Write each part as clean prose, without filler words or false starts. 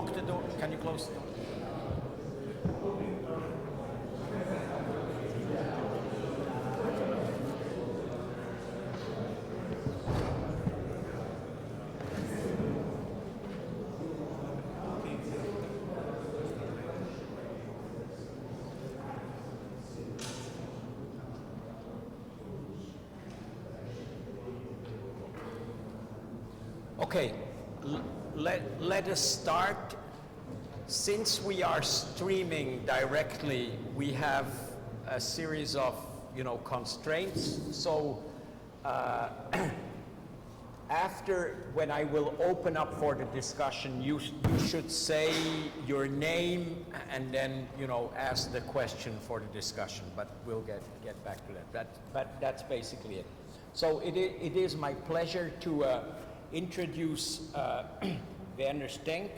lock the door? Can you close the door? Okay, let us start. Since we are streaming directly, we have a series of, constraints. So after, when I will open up for the discussion, you should say your name and then, ask the question for the discussion. But we'll get back to that. But that's basically it. So it is my pleasure to introduce Werner Stengg.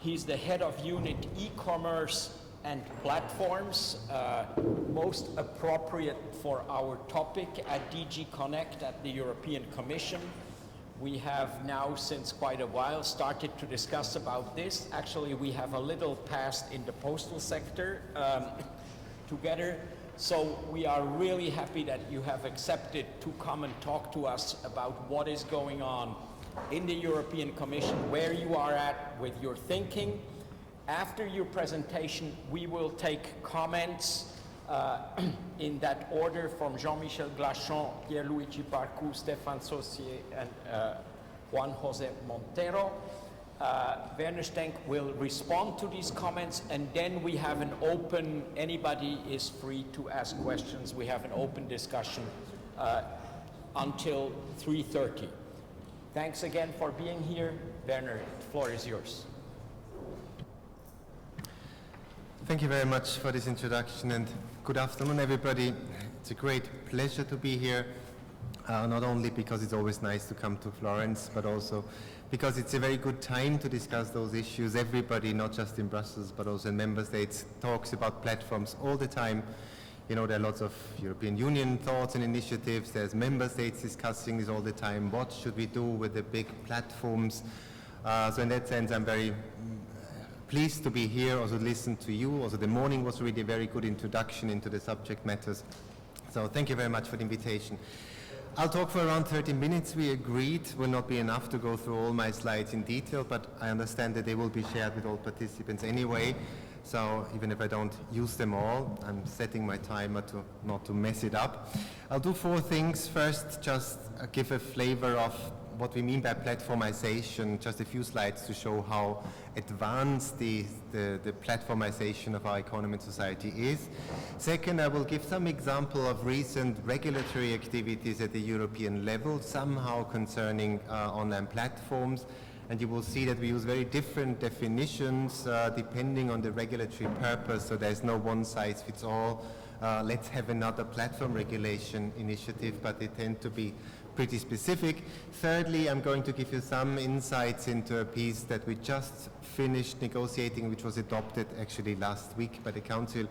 He's the head of unit E-Commerce and Platforms, most appropriate for our topic at DG Connect at the European Commission. We have now, since quite a while, started to discuss about this. Actually, we have a little past in the postal sector together. So we are really happy that you have accepted to come and talk to us about what is going on in the European Commission, where you are at with your thinking. After your presentation, we will take comments in that order from Jean-Michel Glachon, Pierluigi Parcu, Stéphane Saucier, and Juan José Montero. Werner Stengg will respond to these comments, and then we have an open, anybody is free to ask questions. We have an open discussion until 3:30. Thanks again for being here. Werner, the floor is yours. Thank you very much for this introduction, and good afternoon, everybody. It's a great pleasure to be here, not only because it's always nice to come to Florence, but also because it's a very good time to discuss those issues. Everybody, not just in Brussels, but also in member states, talks about platforms all the time. There are lots of European Union thoughts and initiatives. There's member states discussing this all the time. What should we do with the big platforms? So in that sense, I'm very pleased to be here, also listen to you. Also the morning was really a very good introduction into the subject matters. So thank you very much for the invitation. I'll talk for around 30 minutes. We agreed will not be enough to go through all my slides in detail, but I understand that they will be shared with all participants anyway. So even if I don't use them all, I'm setting my timer to not to mess it up. I'll do 4 things. First, just give a flavor of what we mean by platformization, just a few slides to show how advanced the platformization of our economy and society is. Second, I will give some example of recent regulatory activities at the European level, somehow concerning online platforms. And you will see that we use very different definitions depending on the regulatory purpose, so there's no one size fits all. Let's have another platform regulation initiative, but they tend to be pretty specific. Thirdly, I'm going to give you some insights into a piece that we just finished negotiating, which was adopted actually last week by the Council,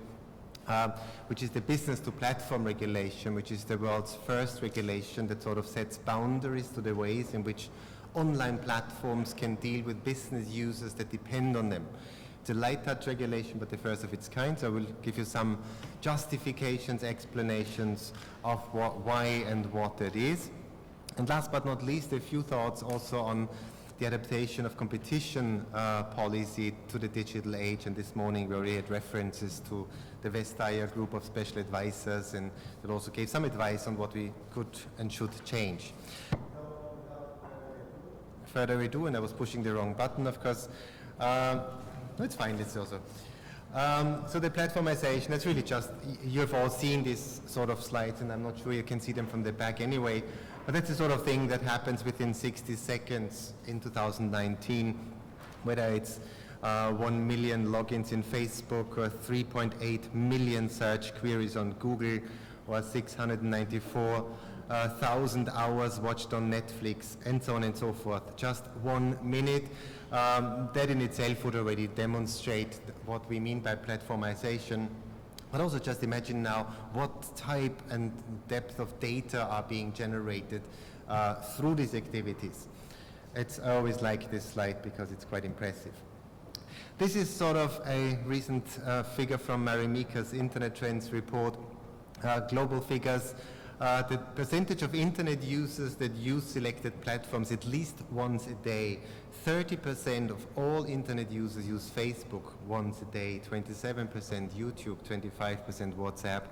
which is the business to platform regulation, which is the world's first regulation that sort of sets boundaries to the ways in which online platforms can deal with business users that depend on them. It's a light touch regulation, but the first of its kind, so I will give you some justifications, explanations of why and what it is. And last but not least, a few thoughts also on the adaptation of competition policy to the digital age. And this morning we already had references to the Vestager group of special advisors, and that also gave some advice on what we could and should change. Further ado, and I was pushing the wrong button, of course. No, it's fine, it's also. So the platformization, that's really just, you've all seen these sort of slides, and I'm not sure you can see them from the back anyway, but that's the sort of thing that happens within 60 seconds in 2019, whether it's 1 million logins in Facebook, or 3.8 million search queries on Google, or 694,000 hours watched on Netflix, and so on and so forth. Just 1 minute. That in itself would already demonstrate what we mean by platformization. But also just imagine now what type and depth of data are being generated through these activities. I always like this slide because it's quite impressive. This is sort of a recent figure from Marimeka's Internet Trends report, global figures. The percentage of internet users that use selected platforms at least once a day. 30% of all internet users use Facebook once a day, 27% YouTube, 25% WhatsApp,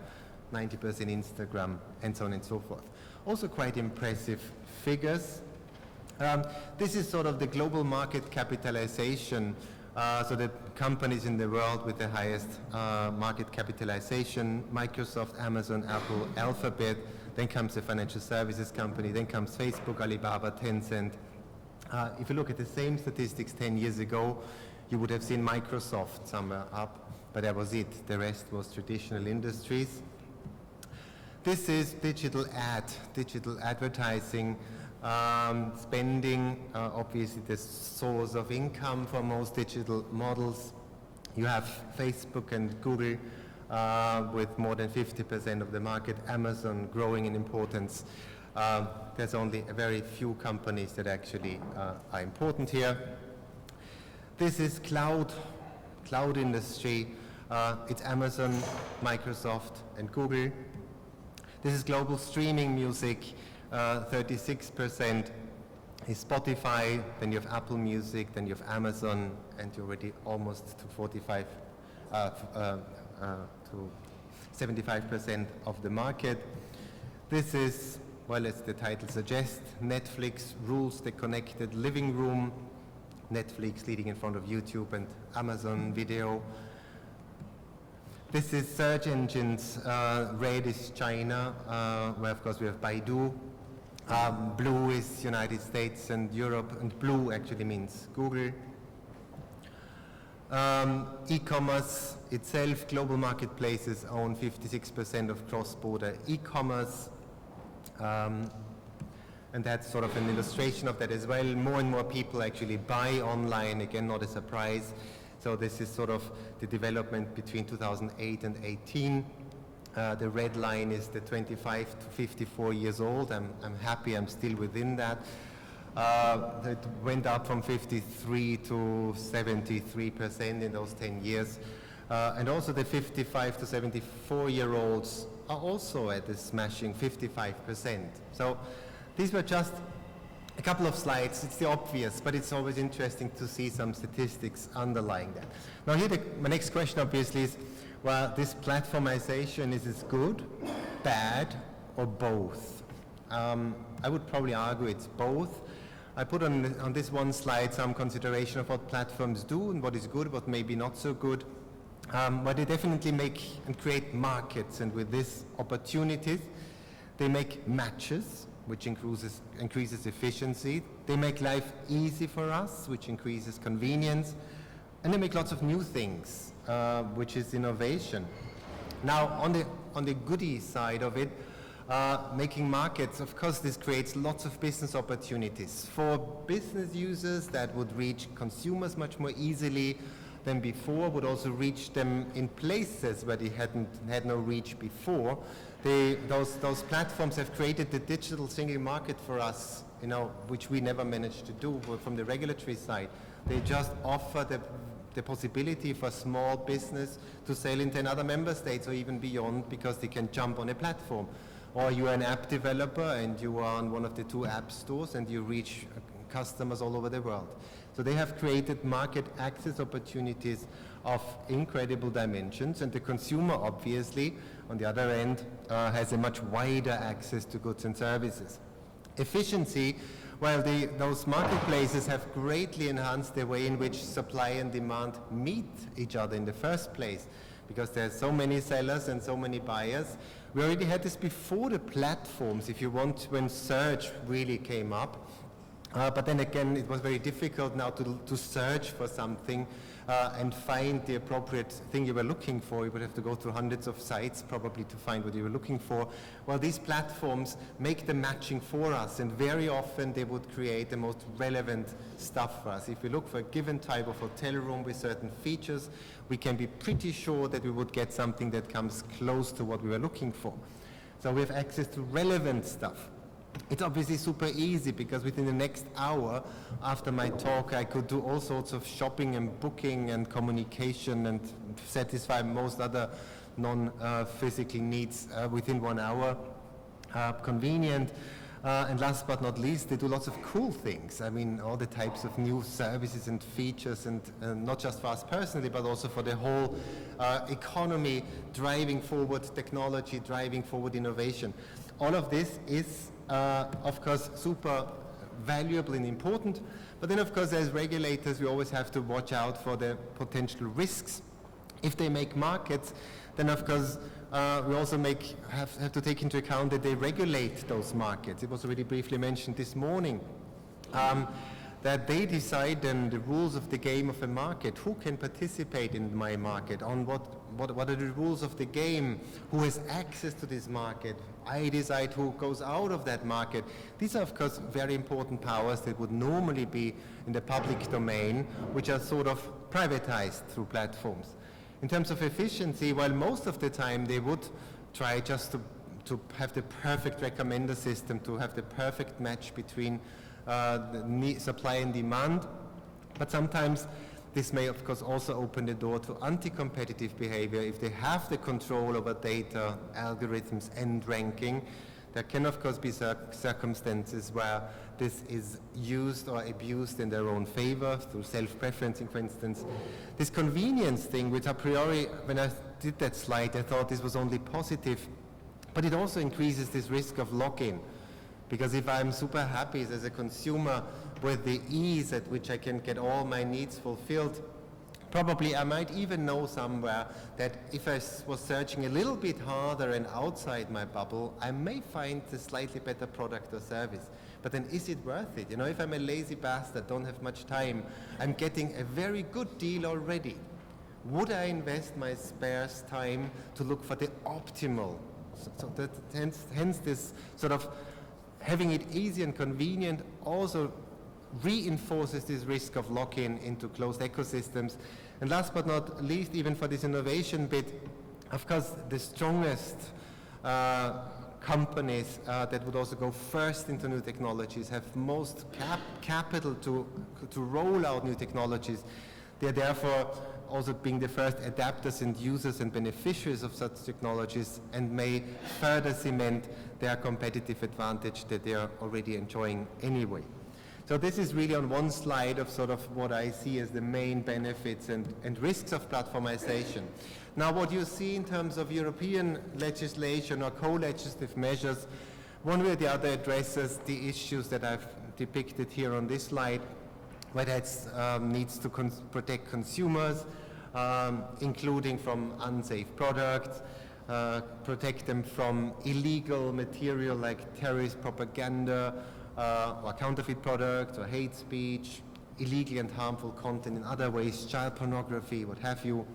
90% Instagram, and so on and so forth. Also quite impressive figures. This is sort of the global market capitalization, so the companies in the world with the highest market capitalization: Microsoft, Amazon, Apple, Alphabet, then comes the financial services company, then comes Facebook, Alibaba, Tencent. If you look at the same statistics 10 years ago, you would have seen Microsoft somewhere up, but that was it. The rest was traditional industries. This is digital advertising, spending, obviously the source of income for most digital models. You have Facebook and Google with more than 50% of the market, Amazon growing in importance. There's only a very few companies that actually are important here. This is cloud industry. It's Amazon, Microsoft, and Google. This is global streaming music. 36% is Spotify, then you have Apple Music, then you have Amazon, and you're already almost to 75% of the market. This is, well, as the title suggests, Netflix rules the connected living room. Netflix leading in front of YouTube and Amazon Video. This is search engines. Red is China, where of course we have Baidu. Blue is United States and Europe, and blue actually means Google. E-commerce itself, global marketplaces own 56% of cross-border e-commerce. And that's sort of an illustration of that as well. More and more people actually buy online, again, not a surprise. So this is sort of the development between 2008 and 18. The red line is the 25 to 54 years old. I'm happy I'm still within that. It went up from 53 to 73% in those 10 years. And also the 55 to 74-year-olds are also at a smashing 55%. So these were just a couple of slides. It's the obvious, but it's always interesting to see some statistics underlying that. Now here my next question obviously is, well, this platformization, is it good, bad, or both? I would probably argue it's both. I put on this one slide some consideration of what platforms do and what is good, what may be not so good. But they definitely make and create markets, and with this opportunities, they make matches, which increases efficiency. They make life easy for us, which increases convenience. And they make lots of new things, which is innovation. Now, on the goodie side of it, making markets, of course, this creates lots of business opportunities. For business users that would reach consumers much more easily than before, would also reach them in places where they had no reach before. Those platforms have created the digital single market for us, which we never managed to do from the regulatory side. They just offer the possibility for small business to sell into another member states or even beyond, because they can jump on a platform. Or you are an app developer and you are on one of the 2 app stores and you reach customers all over the world. So they have created market access opportunities of incredible dimensions, and the consumer obviously on the other end has a much wider access to goods and services. Efficiency, well, those marketplaces have greatly enhanced the way in which supply and demand meet each other in the first place, because there's so many sellers and so many buyers. We already had this before the platforms, if you want, when search really came up. But then again, it was very difficult now to search for something and find the appropriate thing you were looking for. You would have to go through hundreds of sites probably to find what you were looking for. Well, these platforms make the matching for us, and very often they would create the most relevant stuff for us. If we look for a given type of hotel room with certain features, we can be pretty sure that we would get something that comes close to what we were looking for. So we have access to relevant stuff. It's obviously super easy because within the next hour after my talk I could do all sorts of shopping and booking and communication and satisfy most other non-physical needs within 1 hour. Convenient. And last but not least, they do lots of cool things. I mean, all the types of new services and features, and not just for us personally, but also for the whole economy, driving forward technology, driving forward innovation. All of this is, of course, super valuable and important. But then, of course, as regulators, we always have to watch out for the potential risks. If they make markets, then, of course, we also have to take into account that they regulate those markets. It was already briefly mentioned this morning that they decide then the rules of the game of a market. Who can participate in my market? On what are the rules of the game? Who has access to this market? I decide who goes out of that market. These are, of course, very important powers that would normally be in the public domain, which are sort of privatized through platforms. In terms of efficiency, while most of the time they would try just to have the perfect recommender system, to have the perfect match between supply and demand, but sometimes this may of course also open the door to anti-competitive behavior. If they have the control over data, algorithms and ranking, there can of course be circumstances where this is used or abused in their own favor through self-preferencing, for instance. This convenience thing, which a priori, when I did that slide, I thought this was only positive, but it also increases this risk of lock-in. Because if I'm super happy as a consumer with the ease at which I can get all my needs fulfilled, probably I might even know somewhere that if I was searching a little bit harder and outside my bubble, I may find a slightly better product or service. But then is it worth it? You know, if I'm a lazy bastard, don't have much time, I'm getting a very good deal already. Would I invest my sparse time to look for the optimal? So that hence this sort of having it easy and convenient also reinforces this risk of lock-in into closed ecosystems. And last but not least, even for this innovation bit, of course, the strongest companies that would also go first into new technologies, have most capital to roll out new technologies. They're therefore also being the first adapters and users and beneficiaries of such technologies, and may further cement their competitive advantage that they are already enjoying anyway. So this is really on one slide of sort of what I see as the main benefits and risks of platformization. Now what you see in terms of European legislation or co-legislative measures, one way or the other addresses the issues that I've depicted here on this slide, whether it needs to protect consumers, including from unsafe products, protect them from illegal material like terrorist propaganda, or counterfeit products, or hate speech, illegal and harmful content in other ways, child pornography, what have you.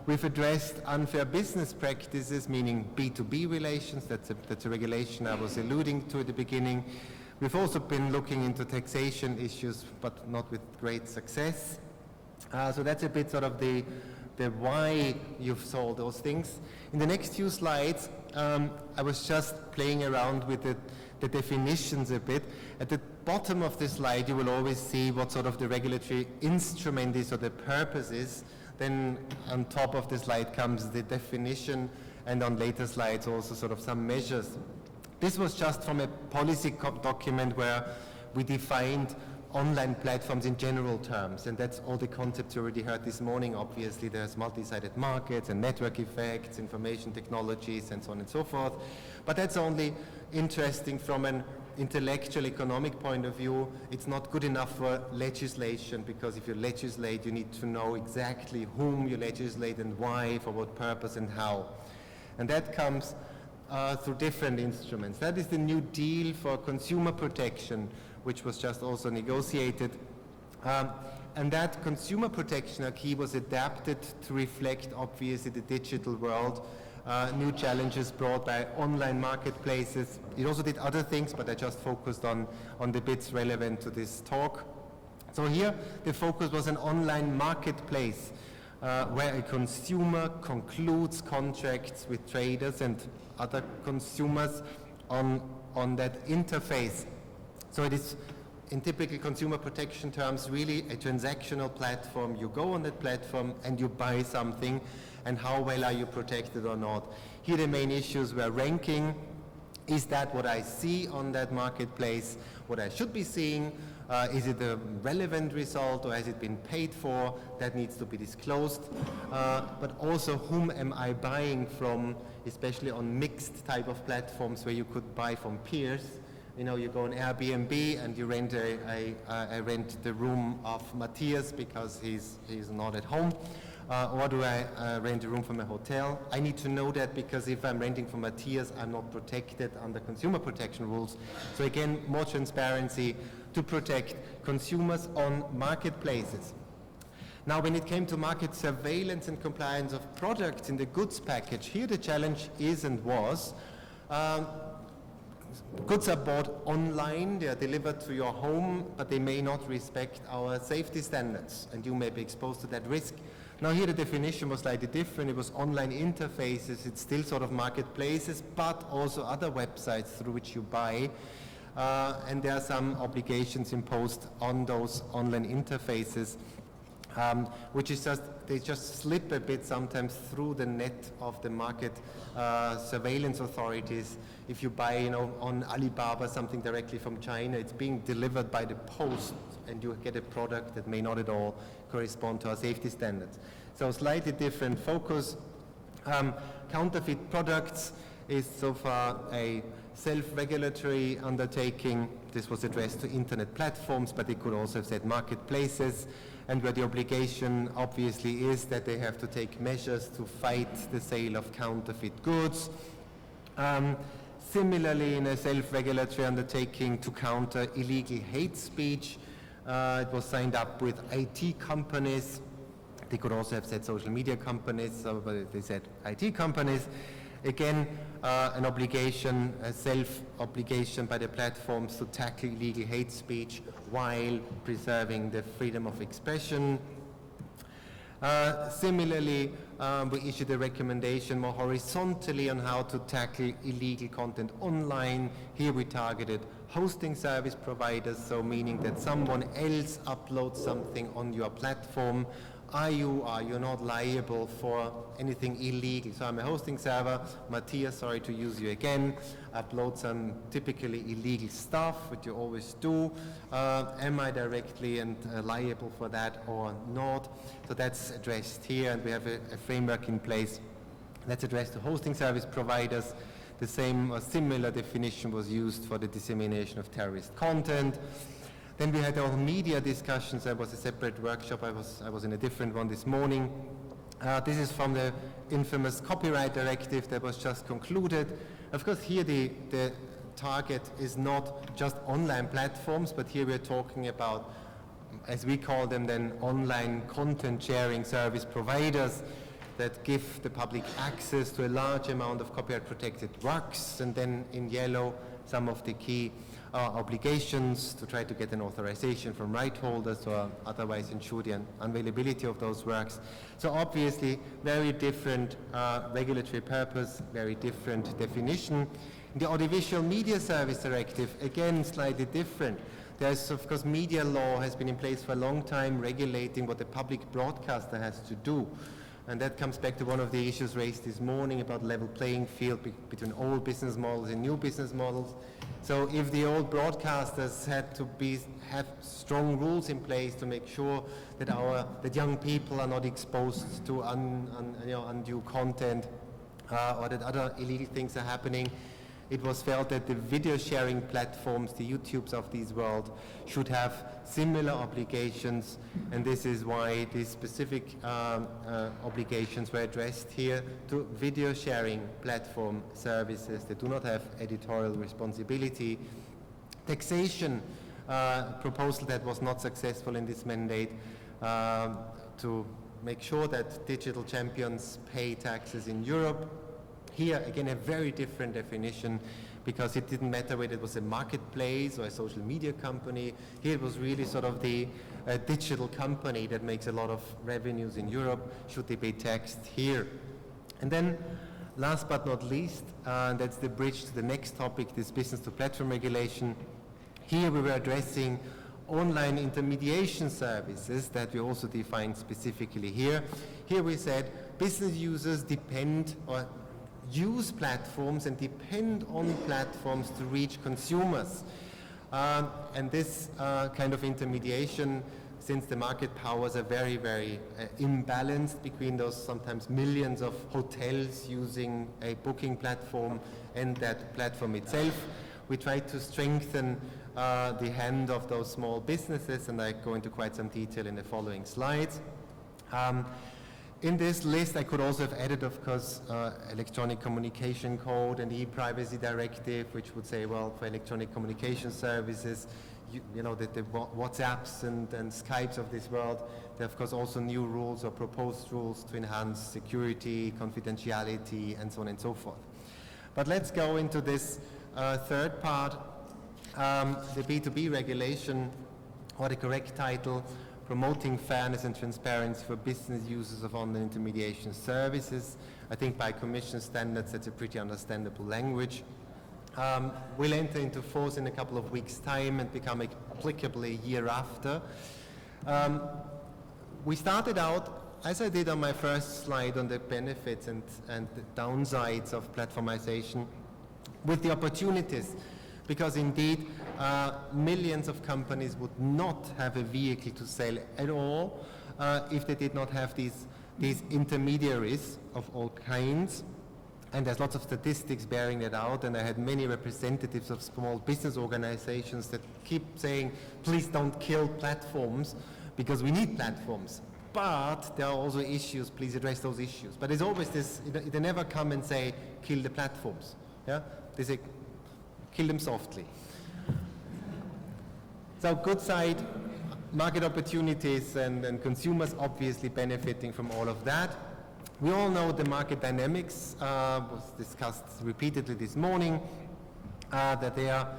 We've addressed unfair business practices, meaning B2B relations. That's a regulation I was alluding to at the beginning. We've also been looking into taxation issues, but not with great success. So that's a bit sort of the why you saw those things. In the next few slides, I was just playing around with the definitions a bit. At the bottom of the slide, you will always see what sort of the regulatory instrument is or the purpose is. Then on top of the slide comes the definition, and on later slides also sort of some measures. This was just from a policy document where we defined online platforms in general terms, and that's all the concepts you already heard this morning. Obviously there's multi-sided markets and network effects, information technologies, and so on and so forth. But that's only interesting from an intellectual economic point of view. It's not good enough for legislation, because if you legislate, you need to know exactly whom you legislate and why, for what purpose and how. And that comes through different instruments. That is the New Deal for consumer protection, which was just also negotiated. And that consumer protection acquis was adapted to reflect, obviously, the digital world, new challenges brought by online marketplaces. It also did other things, but I just focused on the bits relevant to this talk. So here, the focus was an online marketplace, where a consumer concludes contracts with traders and other consumers on on that interface. So it is, in typical consumer protection terms, really a transactional platform. You go on that platform and you buy something, and how well are you protected or not. Here the main issues were ranking. Is that what I see on that marketplace, what I should be seeing? Is it a relevant result, or has it been paid for? That needs to be disclosed. But also, whom am I buying from, especially on mixed type of platforms where you could buy from peers. You know, you go on Airbnb and you rent I rent the room of Matthias because he's not at home. Or do I rent a room from a hotel? I need to know that, because if I'm renting from Matthias, I'm not protected under consumer protection rules. So again, more transparency to protect consumers on marketplaces. Now, when it came to market surveillance and compliance of products in the goods package, here the challenge is and was, goods are bought online, they are delivered to your home, but they may not respect our safety standards, and you may be exposed to that risk. Now here the definition was slightly different. It was online interfaces. It's still sort of marketplaces, but also other websites through which you buy. And there are some obligations imposed on those online interfaces, which is just, they just slip a bit sometimes through the net of the market surveillance authorities. If you buy, you know, on Alibaba something directly from China, it's being delivered by the post, and you get a product that may not at all correspond to our safety standards. So slightly different focus. Counterfeit products is so far a self-regulatory undertaking. This was addressed to internet platforms, but it could also have said marketplaces, and where the obligation obviously is that they have to take measures to fight the sale of counterfeit goods. Similarly, in a self-regulatory undertaking to counter illegal hate speech, it was signed up with IT companies. They could also have said social media companies, but they said IT companies. Again, an obligation, a self-obligation by the platforms to tackle illegal hate speech while preserving the freedom of expression. Similarly, we issued a recommendation more horizontally on how to tackle illegal content online. Here we targeted hosting service providers, so meaning that someone else uploads something on your platform. Are you not liable for anything illegal? So I'm a hosting server, Matthias, sorry to use you again, upload some typically illegal stuff, which you always do. Am I directly and liable for that or not? So that's addressed here, and we have a framework in place that's addressed to hosting service providers. The same or similar definition was used for the dissemination of terrorist content. Then we had our media discussions. There was a separate workshop. I was in a different one this morning. This is from the infamous Copyright Directive that was just concluded. Of course, here the target is not just online platforms, but here we're talking about, as we call them then, online content sharing service providers that give the public access to a large amount of copyright protected works, and then in yellow some of the key obligations to try to get an authorization from right holders or otherwise ensure the unavailability of those works. So obviously very different regulatory purpose, very different definition. In the Audiovisual Media Service Directive, again slightly different. There's, of course, media law has been in place for a long time regulating what the public broadcaster has to do. And that comes back to one of the issues raised this morning about level playing field between old business models and new business models. So if the old broadcasters had to have strong rules in place to make sure that that young people are not exposed to undue content or that other illegal things are happening, it was felt that the video sharing platforms, the YouTubes of this world, should have similar obligations, and this is why these specific obligations were addressed here to video sharing platform services that do not have editorial responsibility. Taxation proposal that was not successful in this mandate to make sure that digital champions pay taxes in Europe. Here, again, a very different definition, because it didn't matter whether it was a marketplace or a social media company. Here it was really sort of the digital company that makes a lot of revenues in Europe. Should they be taxed here? And then Last but not least, that's the bridge to the next topic, this business to platform regulation. Here we were addressing online intermediation services that we also defined specifically here. Here we said business users depend or use platforms and depend on platforms to reach consumers. And this kind of intermediation, since the market powers are very, very imbalanced between those sometimes millions of hotels using a booking platform and that platform itself, we try to strengthen the hand of those small businesses, and I go into quite some detail in the following slides. In this list, I could also have added, of course, electronic communication code and e-privacy directive, which would say, well, for electronic communication services, you know, the WhatsApps and Skypes of this world, there are, of course, also new rules or proposed rules to enhance security, confidentiality, and so on and so forth. But let's go into this third part, the B2B regulation, or the correct title, promoting fairness and transparency for business users of online intermediation services. I think by Commission standards, that's a pretty understandable language. Will enter into force in a couple of weeks' time and become applicable a year after. We started out, as I did on my first slide on the benefits and the downsides of platformization, with the opportunities, because indeed millions of companies would not have a vehicle to sell at all if they did not have these intermediaries of all kinds. And there's lots of statistics bearing that out, and I had many representatives of small business organizations that keep saying, please don't kill platforms, because we need platforms. But there are also issues, please address those issues. But there's always this, they never come and say, kill the platforms. Yeah? They say, kill them softly. So good side, market opportunities and consumers obviously benefiting from all of that. We all know the market dynamics, was discussed repeatedly this morning, that they are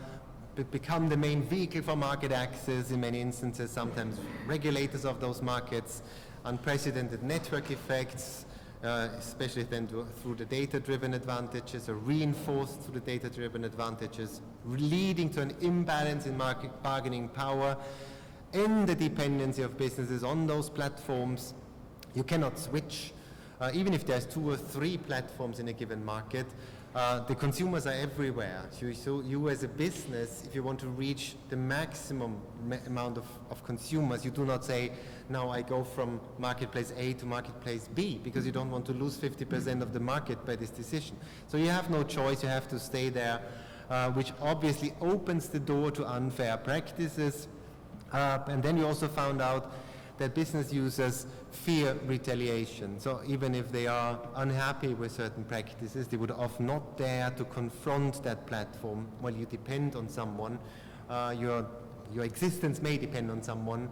become the main vehicle for market access in many instances, sometimes regulators of those markets, unprecedented network effects, especially then through the data-driven advantages, or reinforced through the data-driven advantages, leading to an imbalance in market bargaining power and the dependency of businesses on those platforms. You cannot switch. Even if there's 2 or 3 platforms in a given market, the consumers are everywhere. So you as a business, if you want to reach the maximum amount of consumers, you do not say, now I go from marketplace A to marketplace B, because you don't want to lose 50% of the market by this decision. So you have no choice, you have to stay there, which obviously opens the door to unfair practices. And then you also found out that business users fear retaliation. So even if they are unhappy with certain practices, they would often not dare to confront that platform. While you depend on someone, your existence may depend on someone,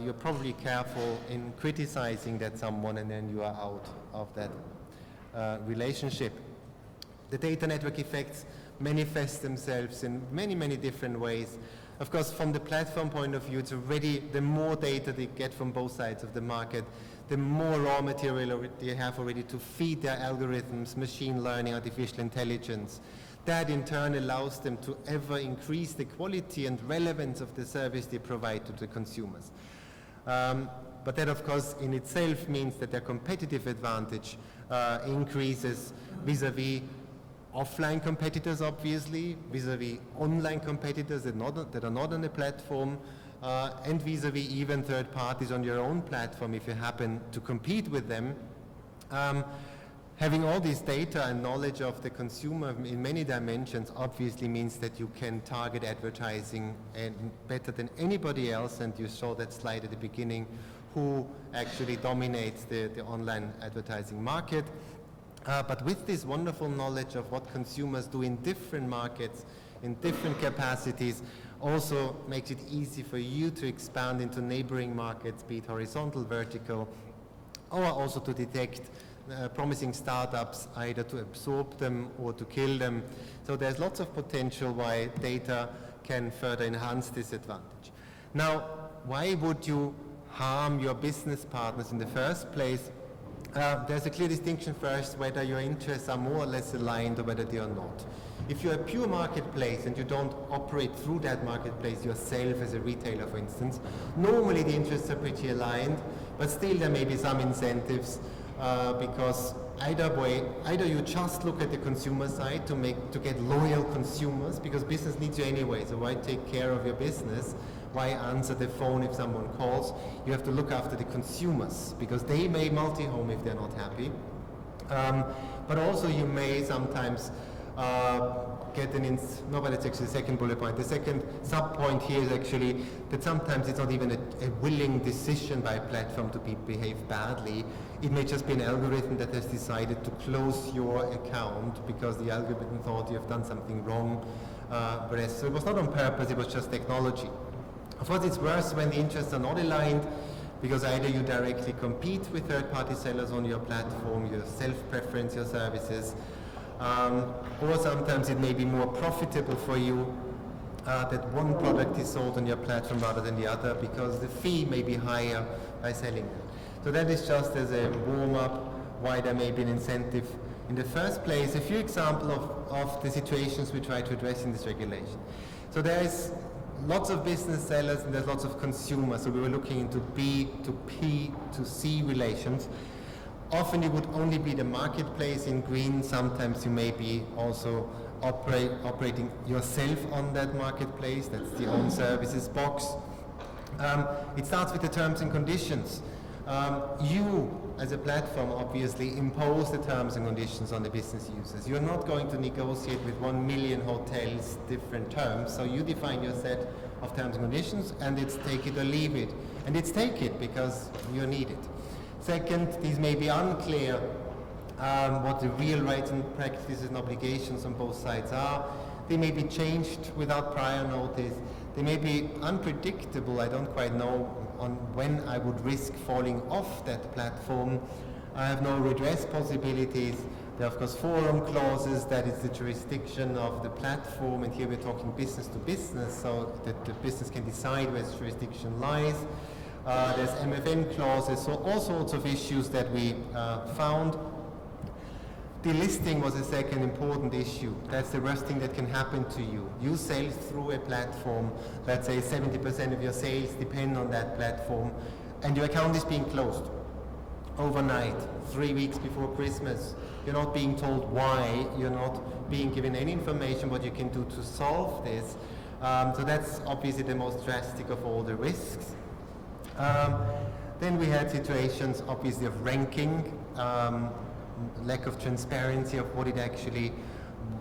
you're probably careful in criticizing that someone, and then you are out of that relationship. The data network effects manifest themselves in many, many different ways. Of course, from the platform point of view, it's already, the more data they get from both sides of the market, the more raw material they have already to feed their algorithms, machine learning, artificial intelligence. That in turn allows them to ever increase the quality and relevance of the service they provide to the consumers. But that, of course, in itself means that their competitive advantage increases vis-a-vis offline competitors, obviously, vis-a-vis online competitors that are not on the platform, and vis-a-vis even third parties on your own platform if you happen to compete with them. Having all this data and knowledge of the consumer in many dimensions obviously means that you can target advertising better than anybody else, and you saw that slide at the beginning, who actually dominates the online advertising market. But with this wonderful knowledge of what consumers do in different markets, in different capacities, also makes it easy for you to expand into neighboring markets, be it horizontal, vertical, or also to detect promising startups, either to absorb them or to kill them. So there's lots of potential why data can further enhance this advantage. Now, why would you harm your business partners in the first place? there's a clear distinction first whether your interests are more or less aligned or whether they are not. If you're a pure marketplace and you don't operate through that marketplace yourself as a retailer, for instance, normally the interests are pretty aligned, but still there may be some incentives because either you just look at the consumer side to get loyal consumers, because business needs you anyway, so why take care of your business? Why answer the phone if someone calls? You have to look after the consumers, because they may multi-home if they're not happy. But also you may sometimes get no, but it's actually the second bullet point. The second sub-point here is actually that sometimes it's not even a willing decision by a platform to behave badly. It may just be an algorithm that has decided to close your account because the algorithm thought you have done something wrong. So it was not on purpose, it was just technology. Of course, it's worse when the interests are not aligned, because either you directly compete with third-party sellers on your platform, you self-preference your services, or sometimes it may be more profitable for you that one product is sold on your platform rather than the other, because the fee may be higher by selling it. So that is just as a warm-up why there may be an incentive in the first place. A few examples of the situations we try to address in this regulation. So there is lots of business sellers and there's lots of consumers, so we were looking into B to P to C relations. Often you would only be the marketplace in green, sometimes you may be also operating yourself on that marketplace, that's the own services box. It starts with the terms and conditions. You, as a platform, obviously impose the terms and conditions on the business users. You're not going to negotiate with 1 million hotels different terms, so you define your set of terms and conditions, and it's take it or leave it. And it's take it because you need it. Second, these may be unclear what the real rights and practices and obligations on both sides are. They may be changed without prior notice. They may be unpredictable. I don't quite know on when I would risk falling off that platform. I have no redress possibilities. There are of course forum clauses, that is the jurisdiction of the platform, and here we're talking business to business, so that the business can decide where its jurisdiction lies. There's MFN clauses, so all sorts of issues that we found. Delisting was a second important issue. That's the worst thing that can happen to you. You sell through a platform, let's say 70% of your sales depend on that platform, and your account is being closed overnight, 3 weeks before Christmas. You're not being told why, you're not being given any information what you can do to solve this. So that's obviously the most drastic of all the risks. Then we had situations obviously of ranking, lack of transparency of what it actually,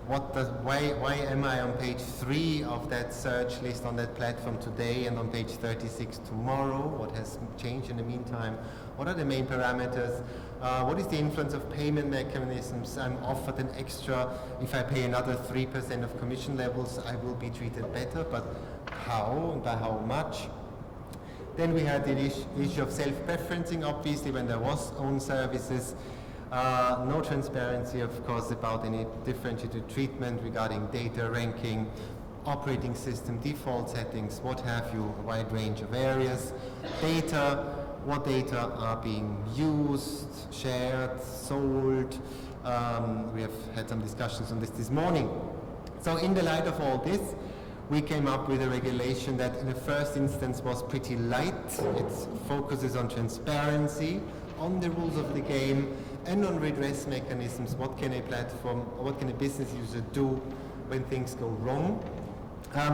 why am I on page 3 of that search list on that platform today and on page 36 tomorrow? What has changed in the meantime? What are the main parameters? What is the influence of payment mechanisms? I'm offered an extra, if I pay another 3% of commission levels, I will be treated better, but how and by how much? Then we had the issue of self-preferencing, obviously, when there was own services. No transparency, of course, about any differentiated treatment regarding data ranking, operating system default settings, what have you, a wide range of areas. Data, what data are being used, shared, sold. We have had some discussions on this morning. So in the light of all this, we came up with a regulation that in the first instance was pretty light. It focuses on transparency, on the rules of the game, and on redress mechanisms. What can a platform, or what can a business user do when things go wrong?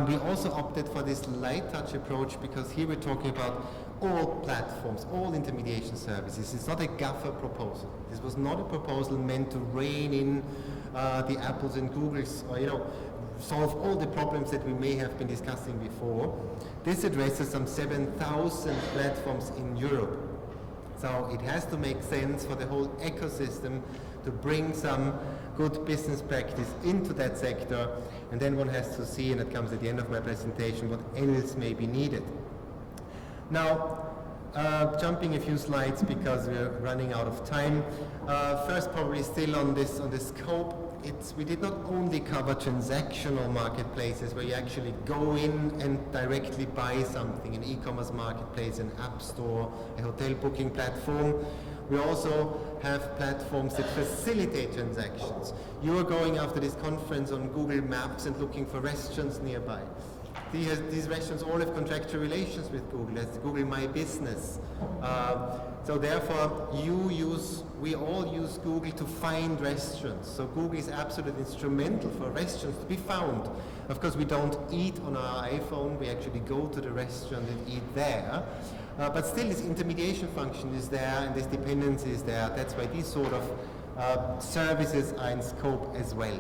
We also opted for this light touch approach because here we're talking about all platforms, all intermediation services. It's not a GAFA proposal. This was not a proposal meant to rein in the Apples and Googles, or solve all the problems that we may have been discussing before. This addresses some 7,000 platforms in Europe. So it has to make sense for the whole ecosystem to bring some good business practice into that sector, and then one has to see, and it comes at the end of my presentation, what else may be needed. Now, jumping a few slides because we're running out of time. First, probably still on the scope, we did not only cover transactional marketplaces where you actually go in and directly buy something, an e-commerce marketplace, an app store, a hotel booking platform. We also have platforms that facilitate transactions. You are going after this conference on Google Maps and looking for restaurants nearby. These restaurants all have contractual relations with Google. That's Google My Business. So therefore, we all use Google to find restaurants. So Google is absolutely instrumental for restaurants to be found. Of course, we don't eat on our iPhone. We actually go to the restaurant and eat there. But still, this intermediation function is there and this dependency is there. That's why these sort of services are in scope as well.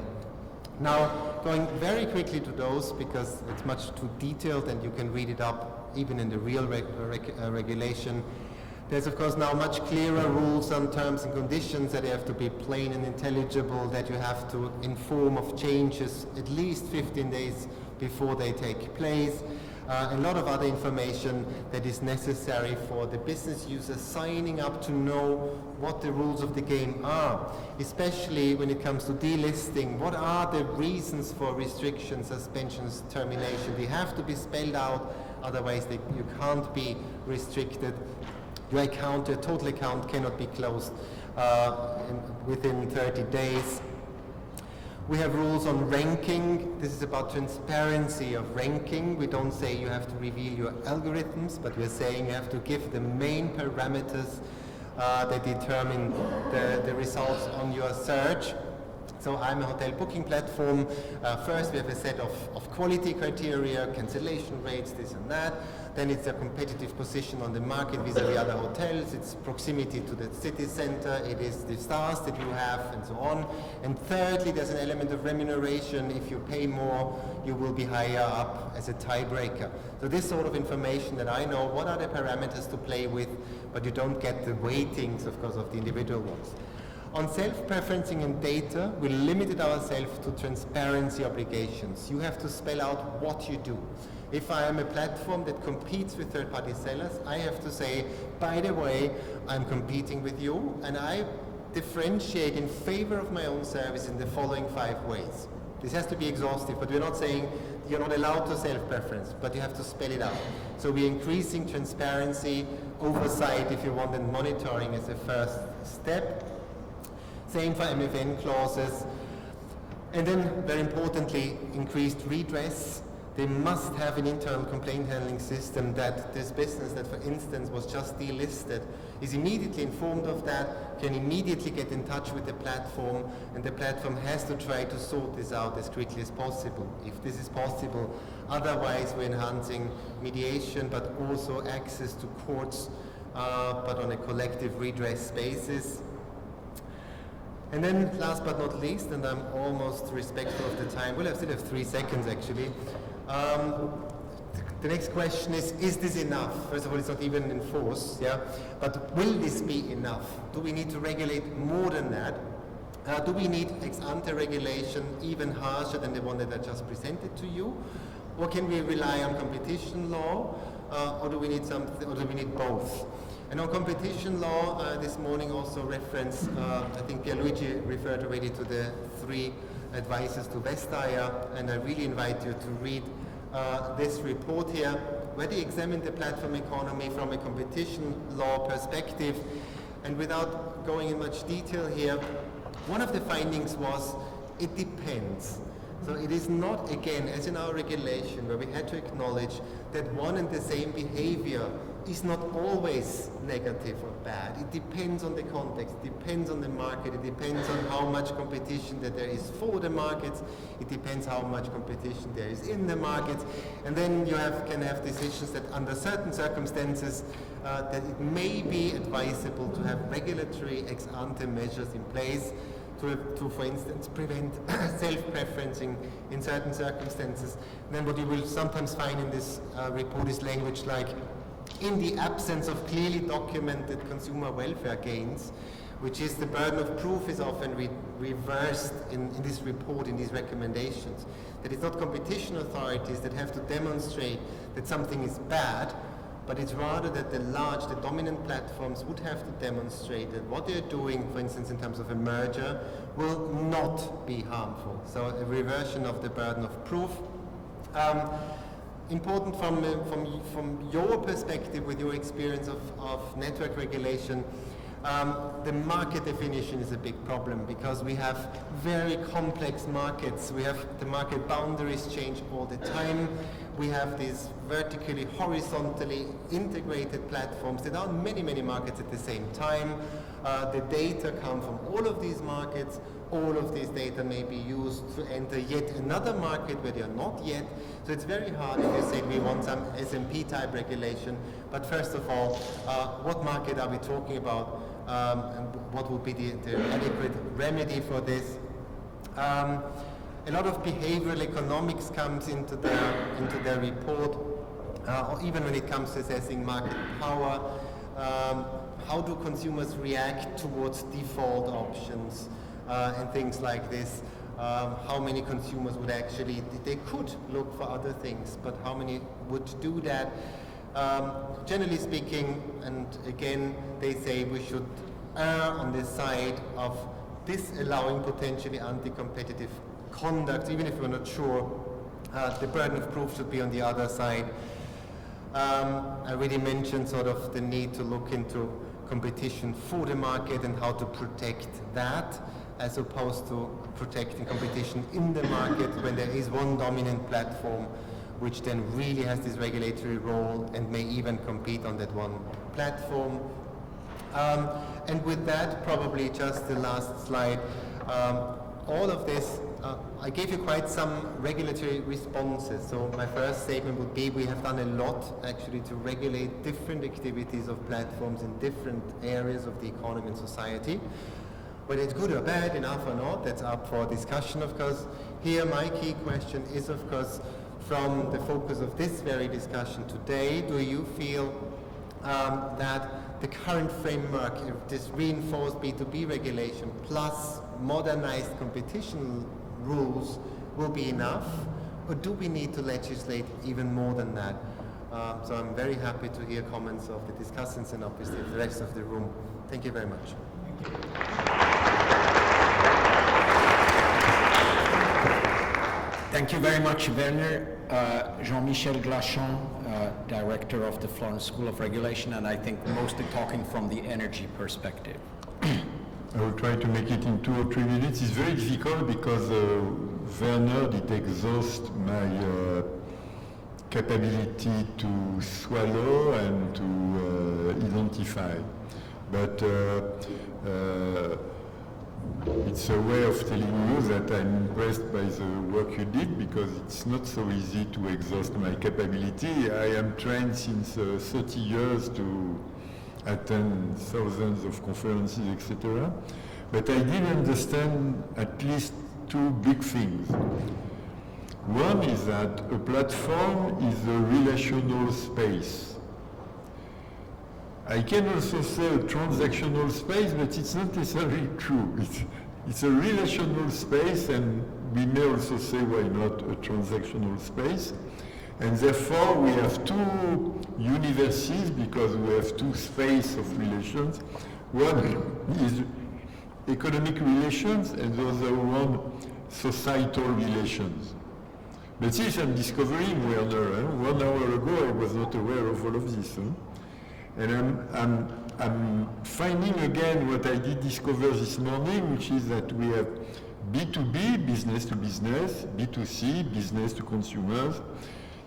Now, going very quickly to those, because it's much too detailed and you can read it up even in the real regulation. There's of course now much clearer rules on terms and conditions, that they have to be plain and intelligible, that you have to inform of changes at least 15 days before they take place. A lot of other information that is necessary for the business user signing up to know what the rules of the game are, especially when it comes to delisting. What are the reasons for restrictions, suspensions, termination? They have to be spelled out, otherwise you can't be restricted. Your account, your total account cannot be closed within 30 days. We have rules on ranking. This is about transparency of ranking. We don't say you have to reveal your algorithms, but we're saying you have to give the main parameters that determine the results on your search. So I'm a hotel booking platform. First we have a set of quality criteria, cancellation rates, this and that. Then it's a competitive position on the market vis-a-vis other hotels. It's proximity to the city center. It is the stars that you have, and so on. And thirdly, there's an element of remuneration. If you pay more, you will be higher up as a tiebreaker. So this sort of information that I know, what are the parameters to play with, but you don't get the weightings, of course, of the individual ones. On self-preferencing and data, we limited ourselves to transparency obligations. You have to spell out what you do. If I am a platform that competes with third-party sellers, I have to say, by the way, I'm competing with you, and I differentiate in favor of my own service in the following 5 ways. This has to be exhaustive, but we're not saying you're not allowed to self-preference, but you have to spell it out. So we're increasing transparency, oversight, if you want, and monitoring as a first step. Same for MFN clauses. And then, very importantly, increased redress. They must have an internal complaint handling system that this business that, for instance, was just delisted is immediately informed of that, can immediately get in touch with the platform, and the platform has to try to sort this out as quickly as possible, if this is possible. Otherwise, we're enhancing mediation, but also access to courts, but on a collective redress basis. And then, last but not least, and I'm almost respectful of the time, well, I still have 3 seconds actually. The next question is this enough? First of all, it's not even in force, yeah? But will this be enough? Do we need to regulate more than that? Do we need ex-ante regulation even harsher than the one that I just presented to you? Or can we rely on competition law? Or do we need something, or do we need both? And on competition law, this morning also referenced, I think Pierluigi referred already to the 3 advices to Vestager, and I really invite you to read this report here, where they examine the platform economy from a competition law perspective. And without going in much detail here, one of the findings was, it depends. So it is not, again, as in our regulation, where we had to acknowledge that one and the same behavior is not always negative or bad. It depends on the context, it depends on the market, it depends on how much competition that there is for the markets, it depends how much competition there is in the markets, and then you can have decisions that under certain circumstances that it may be advisable to have regulatory ex-ante measures in place to, for instance, prevent self-preferencing in certain circumstances. And then what you will sometimes find in this report is language like, in the absence of clearly documented consumer welfare gains, which is the burden of proof is often reversed in this report, in these recommendations. That it's not competition authorities that have to demonstrate that something is bad, but it's rather that the dominant platforms would have to demonstrate that what they're doing, for instance, in terms of a merger, will not be harmful. So a reversion of the burden of proof. Important from your perspective, with your experience of network regulation, The market definition is a big problem because we have very complex markets. We have the market boundaries change all the time. We have these vertically, horizontally integrated platforms that are on many, many markets at the same time. The data come from all of these markets. All of these data may be used to enter yet another market where they are not yet. So it's very hard if you say we want some SMP type regulation. But first of all, what market are we talking about? And what would be the adequate remedy for this? A lot of behavioral economics comes into their report, or even when it comes to assessing market power. How do consumers react towards default options and things like this? How many consumers would actually, they could look for other things, but how many would do that? Generally speaking, and again, they say we should err on the side of disallowing potentially anti-competitive conduct, even if we're not sure. The burden of proof should be on the other side. I already mentioned sort of the need to look into competition for the market and how to protect that, as opposed to protecting competition in the market when there is one dominant platform which then really has this regulatory role and may even compete on that one platform. And with that, probably just the last slide, all of this, I gave you quite some regulatory responses. So my first statement would be we have done a lot actually to regulate different activities of platforms in different areas of the economy and society. Whether it's good or bad, enough or not, that's up for discussion, of course. Here my key question is, of course, from the focus of this very discussion today, do you feel that the current framework, this reinforced B2B regulation plus modernized competition rules will be enough, or do we need to legislate even more than that? So I'm very happy to hear comments of the discussants and obviously the rest of the room. Thank you very much. Thank you very much, Werner. Jean-Michel Glachon, Director of the Florence School of Regulation, and I think mostly talking from the energy perspective. I will try to make it in 2 or 3 minutes. It's very difficult because Werner did exhaust my capability to swallow and to identify. But it's a way of telling you that I'm impressed by the work you did, because it's not so easy to exhaust my capability. I am trained since 30 years to attend thousands of conferences, etc. But I did understand at least 2 big things. One is that a platform is a relational space. I can also say a transactional space, but it's not necessarily true. It's a relational space, and we may also say, why not a transactional space? And therefore, we have 2 universes because we have 2 spaces of relations. One is economic relations, and the other one societal relations. But this I'm discovering, Werner. 1 hour ago, I was not aware of all of this. And I'm finding again what I did discover this morning, which is that we have B2B, business to business, B2C, business to consumers,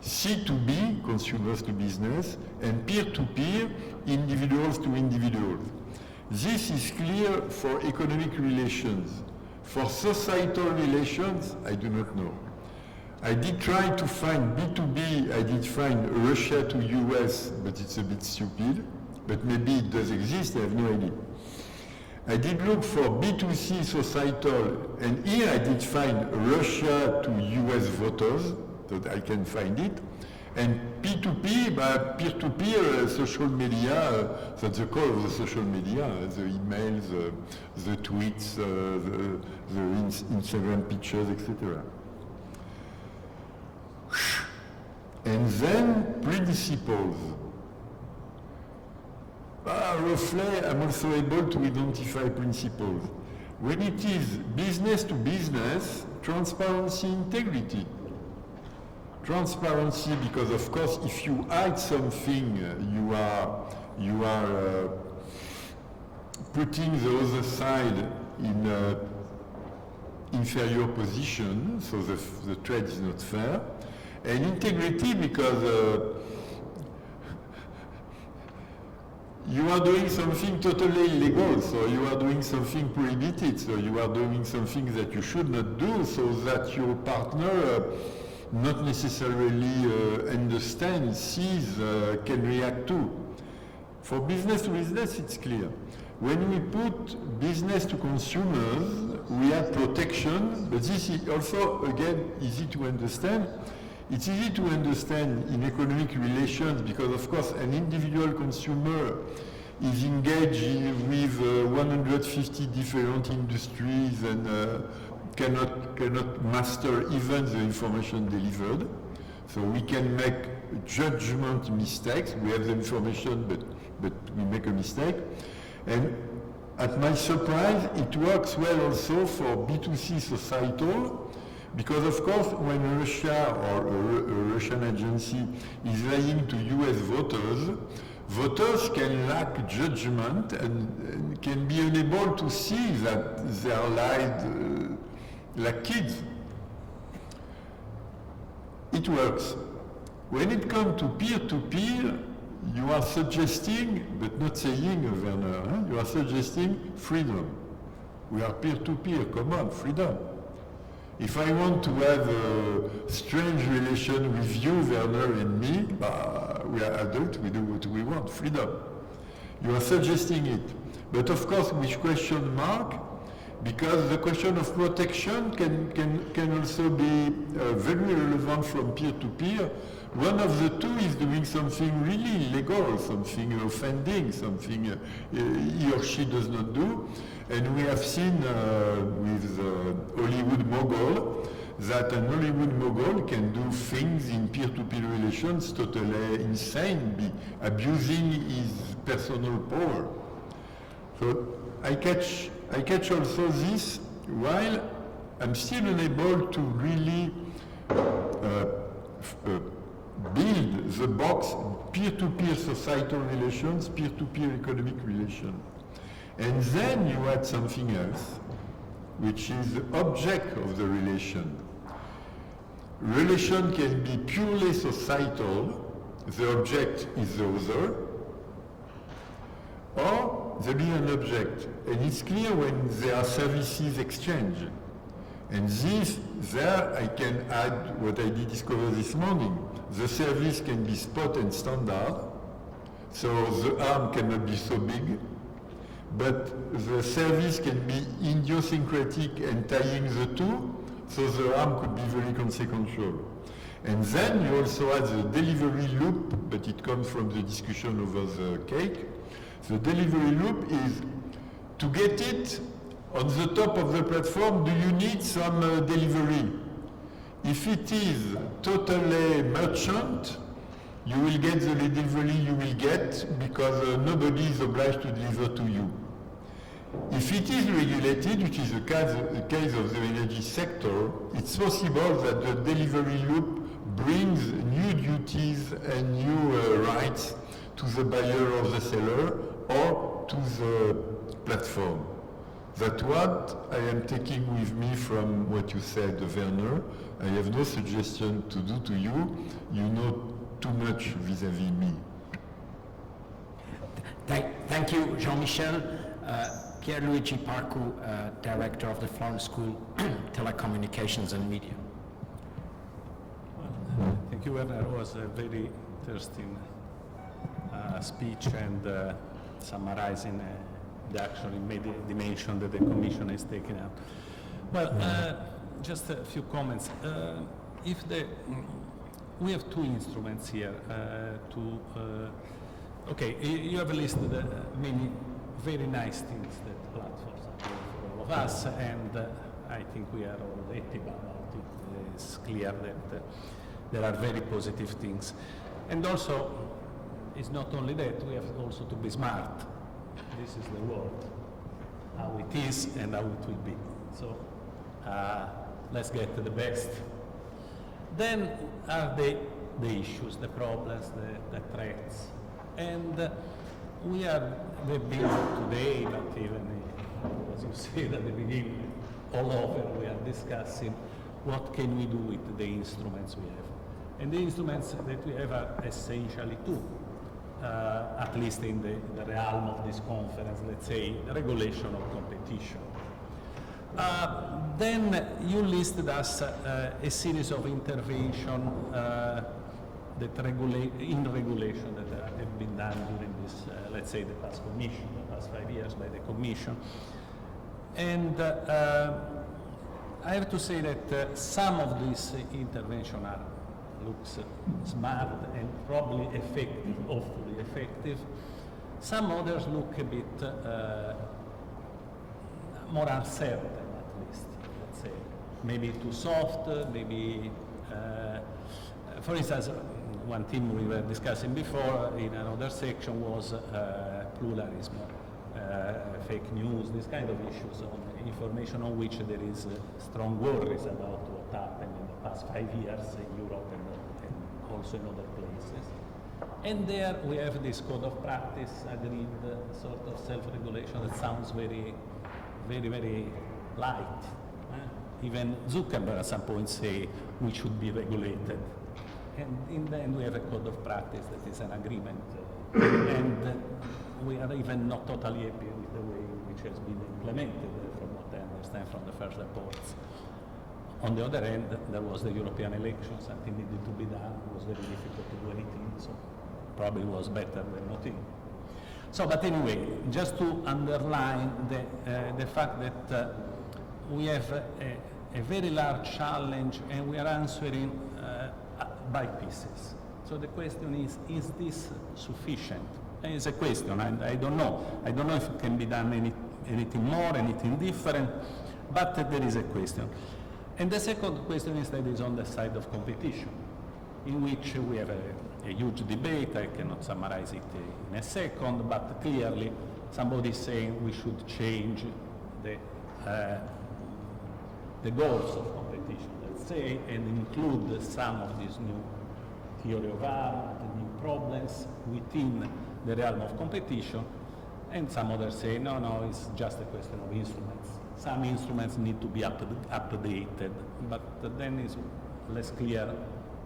C2B, consumers to business, and peer-to-peer, individuals to individuals. This is clear for economic relations. For societal relations, I do not know. I did try to find B2B, I did find Russia to US, but it's a bit stupid, but maybe it does exist, I have no idea. I did look for B2C societal, and here I did find Russia to US voters, so I can find it, and P2P, peer-to-peer social media, that's the core of the social media, the emails, the tweets, the Instagram pictures, etc. And then principles. Roughly, I'm also able to identify principles. When it is business to business, transparency, integrity. Transparency, because of course, if you hide something, you are putting the other side in an inferior position, so the trade is not fair. And integrity, because you are doing something totally illegal, so you are doing something prohibited, so you are doing something that you should not do, so that your partner not necessarily understands, sees, can react to. For business to business, it's clear. When we put business to consumers, we have protection, but this is also, again, easy to understand. It's easy to understand in economic relations because, of course, an individual consumer is engaged with 150 different industries and cannot master even the information delivered. So we can make judgment mistakes. We have the information, but we make a mistake. And at my surprise, it works well also for B2C societal. Because of course, when Russia or a Russian agency is lying to US voters, voters can lack judgment and can be unable to see that they are lied like kids. It works. When it comes to peer-to-peer, you are suggesting, but not saying, Werner, you are suggesting freedom. We are peer-to-peer, come on, freedom. If I want to have a strange relation with you, Werner, and me, we are adults, we do what we want, freedom. You are suggesting it. But of course, with question mark, because the question of protection can also be very relevant from peer to peer. One of the two is doing something really illegal, something offending, something he or she does not do. And we have seen with Hollywood mogul that an Hollywood mogul can do things in peer-to-peer relations totally insane, abusing his personal power. So I catch also this while I'm still unable to really build the box peer-to-peer societal relations, peer-to-peer economic relations. And then you add something else, which is the object of the relation. Relation can be purely societal, the object is the other, or there be an object. And it's clear when there are services exchange. And there I can add what I did discover this morning. The service can be spot and standard, so the arm cannot be so big, but the service can be idiosyncratic and tying the two, so the arm could be very consequential. And then you also have the delivery loop, but it comes from the discussion over the cake. The delivery loop is to get it on the top of the platform, do you need some delivery? If it is totally merchant, you will get the delivery you will get because nobody is obliged to deliver to you. If it is regulated, which is the case of the energy sector, it's possible that the delivery loop brings new duties and new rights to the buyer or the seller or to the platform. That's what I am taking with me from what you said, Werner. I have no suggestion to do to you. You know too much vis-à-vis me. Thank you, Jean-Michel. Pierluigi Parcu, Director of the Florence School, Telecommunications and Media. Thank you, Werner. It was a very interesting speech and summarizing the actual dimension that the Commission has taken up. Well, just a few comments. We have two instruments here okay, you have listed many very nice things that platforms are doing for all of us, and I think we are all happy about it. It's clear that there are very positive things. And also, it's not only that, we have also to be smart. This is the world, how it is and how it will be. So let's get to the best. Then are the issues, the problems, the threats. And we've been today, but even as you said at the beginning, all over, we are discussing what can we do with the instruments we have. And the instruments that we have are essentially two, at least in the realm of this conference, let's say, the regulation of competition. Then you listed us a series of intervention in regulation that have been done during this, let's say, the past commission, the past 5 years by the commission. And I have to say that some of these interventions looks smart and probably effective, hopefully effective. Some others look a bit more uncertain, at least, let's say. Maybe too soft, maybe, for instance, one theme we were discussing before in another section was pluralism, fake news, these kind of issues on information on which there is strong worries about what happened in the past 5 years in Europe and also in other places. And there we have this code of practice, agreed sort of self-regulation that sounds very, very, very light. Even Zuckerberg at some point say we should be regulated. And in the end we have a code of practice that is an agreement. And we are even not totally happy with the way which has been implemented, from what I understand from the first reports. On the other hand, there was the European elections, something needed to be done. It was very difficult to do anything, so probably was better than nothing. So, but anyway, just to underline the fact that we have a very large challenge and we are answering by pieces. So the question is this sufficient? And it's a question, and I don't know. I don't know if it can be done anything more, anything different, but there is a question. And the second question instead is on the side of competition, in which we have a huge debate. I cannot summarize it in a second, but clearly somebody is saying we should change the goals of competition, let's say, and include some of these new theory of art, new problems within the realm of competition, and some others say, no, it's just a question of instruments. Some instruments need to be updated, but then it's less clear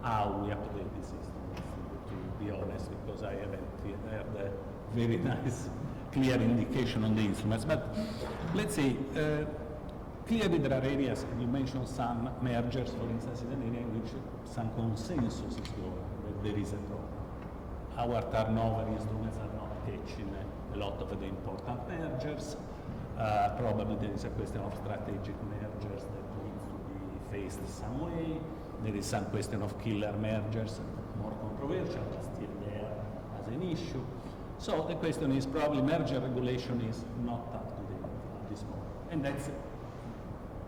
how we update these instruments, to be honest, because I haven't heard a very nice, clear indication on the instruments. But let's say, clearly there are areas, you mentioned some mergers, for instance, in an area in which some consensus is growing, that there is a problem. Our turnover instruments are not catching a lot of the important mergers. Probably there is a question of strategic mergers that needs to be faced some way. There is some question of killer mergers, more controversial, but still there as an issue. So the question is probably merger regulation is not up to date at this moment. And that's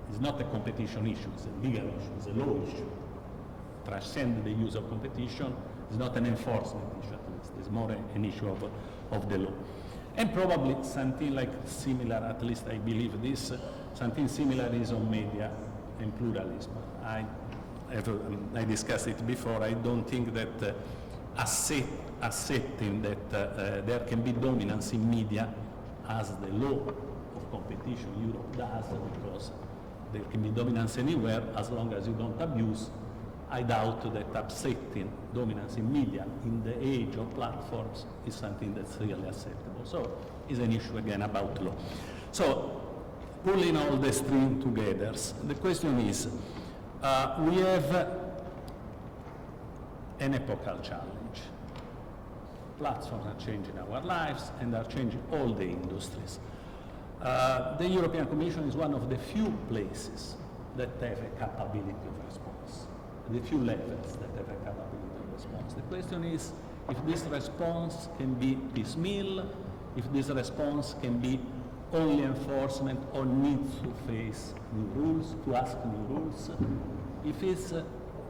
it's not a competition issue, it's a legal issue, it's a law issue. Transcend the use of competition, it's not an enforcement issue at least, it's more an issue of the law. And probably something like similar, at least I believe this, something similar is on media and pluralism. I discussed it before. I don't think that accepting that there can be dominance in media as the law of competition Europe does, because there can be dominance anywhere as long as you don't abuse. I doubt that upsetting dominance in media in the age of platforms is something that's really acceptable. So it's an issue again about law. So pulling all the string together, the question is, we have an epochal challenge. Platforms are changing our lives and are changing all the industries. The European Commission is one of the few places that have a capability of response, the few levels that have a capability of response. The question is if this response can be piecemeal, if this response can be only enforcement or needs to face new rules, to ask new rules, if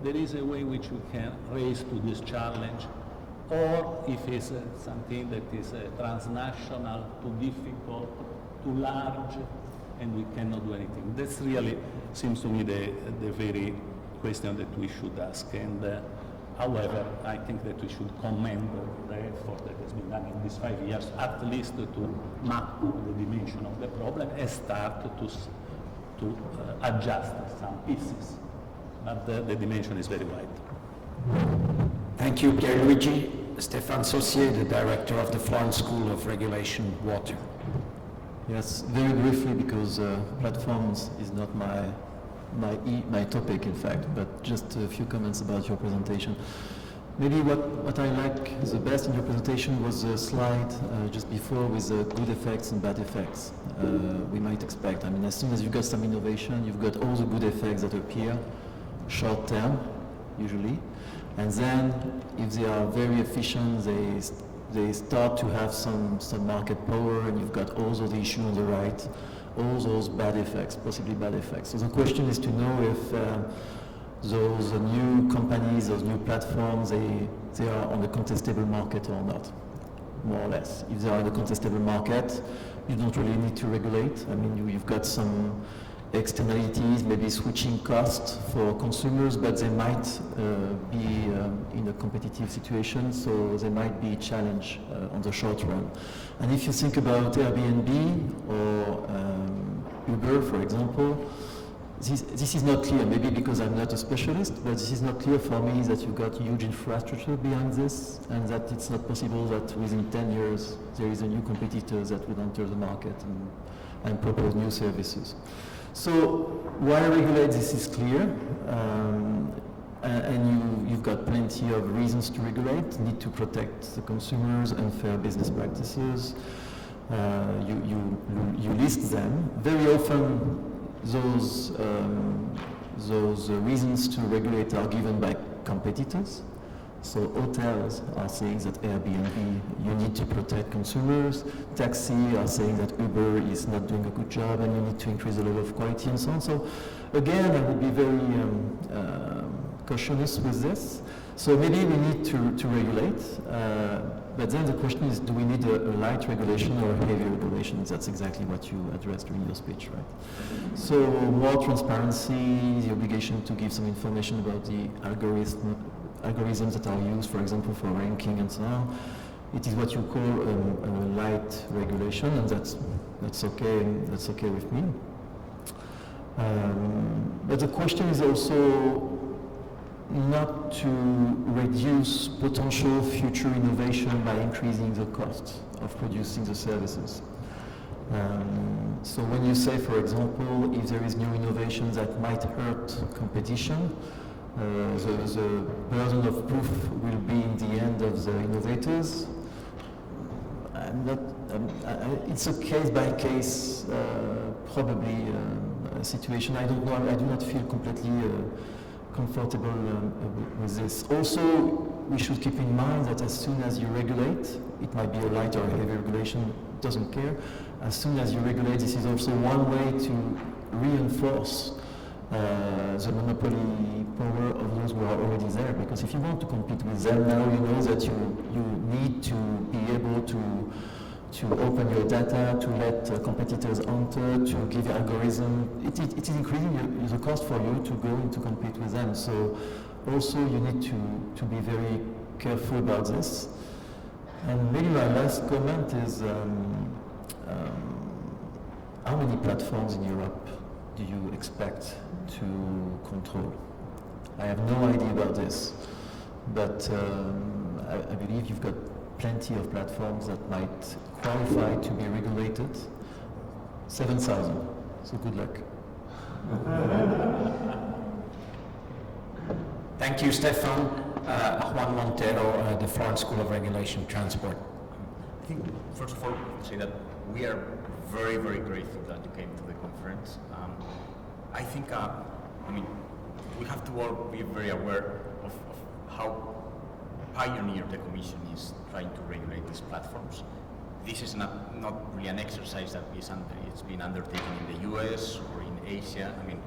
there is a way which we can raise to this challenge, or if it's something that is transnational, too difficult, too large, and we cannot do anything. That's really seems to me the very question that we should ask. And However, I think that we should commend the effort that has been done in these 5 years, at least to map the dimension of the problem and start to adjust some pieces. But the dimension is very wide. Thank you, Pierluigi. Stefan Saucier, the director of the Florence School of Regulation Water. Yes, very briefly, because platforms is not my topic, in fact, but just a few comments about your presentation. Maybe what I like the best in your presentation was a slide just before with good effects and bad effects. We might expect, I mean, as soon as you've got some innovation, you've got all the good effects that appear, short term, usually, and then if they are very efficient, they start to have some market power, and you've got all those issues on the right, all those bad effects, possibly bad effects. So the question is to know if those new companies, those new platforms, they are on the contestable market or not, more or less. If they are on the contestable market, you don't really need to regulate. I mean, you've got some externalities, maybe switching costs for consumers, but they might be in a competitive situation, so they might be challenged on the short run. And if you think about Airbnb or Uber, for example, this is not clear, maybe because I'm not a specialist, but this is not clear for me that you've got huge infrastructure behind this, and that it's not possible that within 10 years there is a new competitor that will enter the market and propose new services. So why regulate, this is clear, and you've got plenty of reasons to regulate, need to protect the consumers, unfair business practices, you list them. Very often those reasons to regulate are given by competitors. So hotels are saying that Airbnb, you need to protect consumers. Taxi are saying that Uber is not doing a good job and you need to increase the level of quality and so on. So again, I would be very cautious with this. So maybe we need to regulate, but then the question is, do we need a light regulation or a heavy regulation? That's exactly what you addressed during your speech, right? So more transparency, the obligation to give some information about the algorithms that are used, for example, for ranking and so on. It is what you call a light regulation, and that's okay. That's okay with me. But the question is also not to reduce potential future innovation by increasing the cost of producing the services. So when you say, for example, if there is new innovation that might hurt competition, the burden of proof will be in the end of the innovators. It's a case-by-case, probably situation. I don't know. I do not feel completely comfortable with this. Also, we should keep in mind that as soon as you regulate, it might be a light or a heavy regulation, doesn't care. As soon as you regulate, this is also one way to reinforce the monopoly power of those who are already there. Because if you want to compete with them now, you know that you need to be able to open your data, to let competitors enter, to give algorithm. It is increasing the cost for you to go and to compete with them. So also you need to be very careful about this. And maybe my last comment is how many platforms in Europe do you expect to control? I have no idea about this, but I believe you've got plenty of platforms that might qualify to be regulated. 7,000, so good luck. Thank you, Stefan. Juan Montero, the Florence School of Regulation Transport. I think, first of all, say that we are very, very grateful that you came to the conference. I think, we have to all be very aware of how pioneer the Commission is trying to regulate these platforms. This is not really an exercise that it's been undertaken in the US or in Asia. I mean,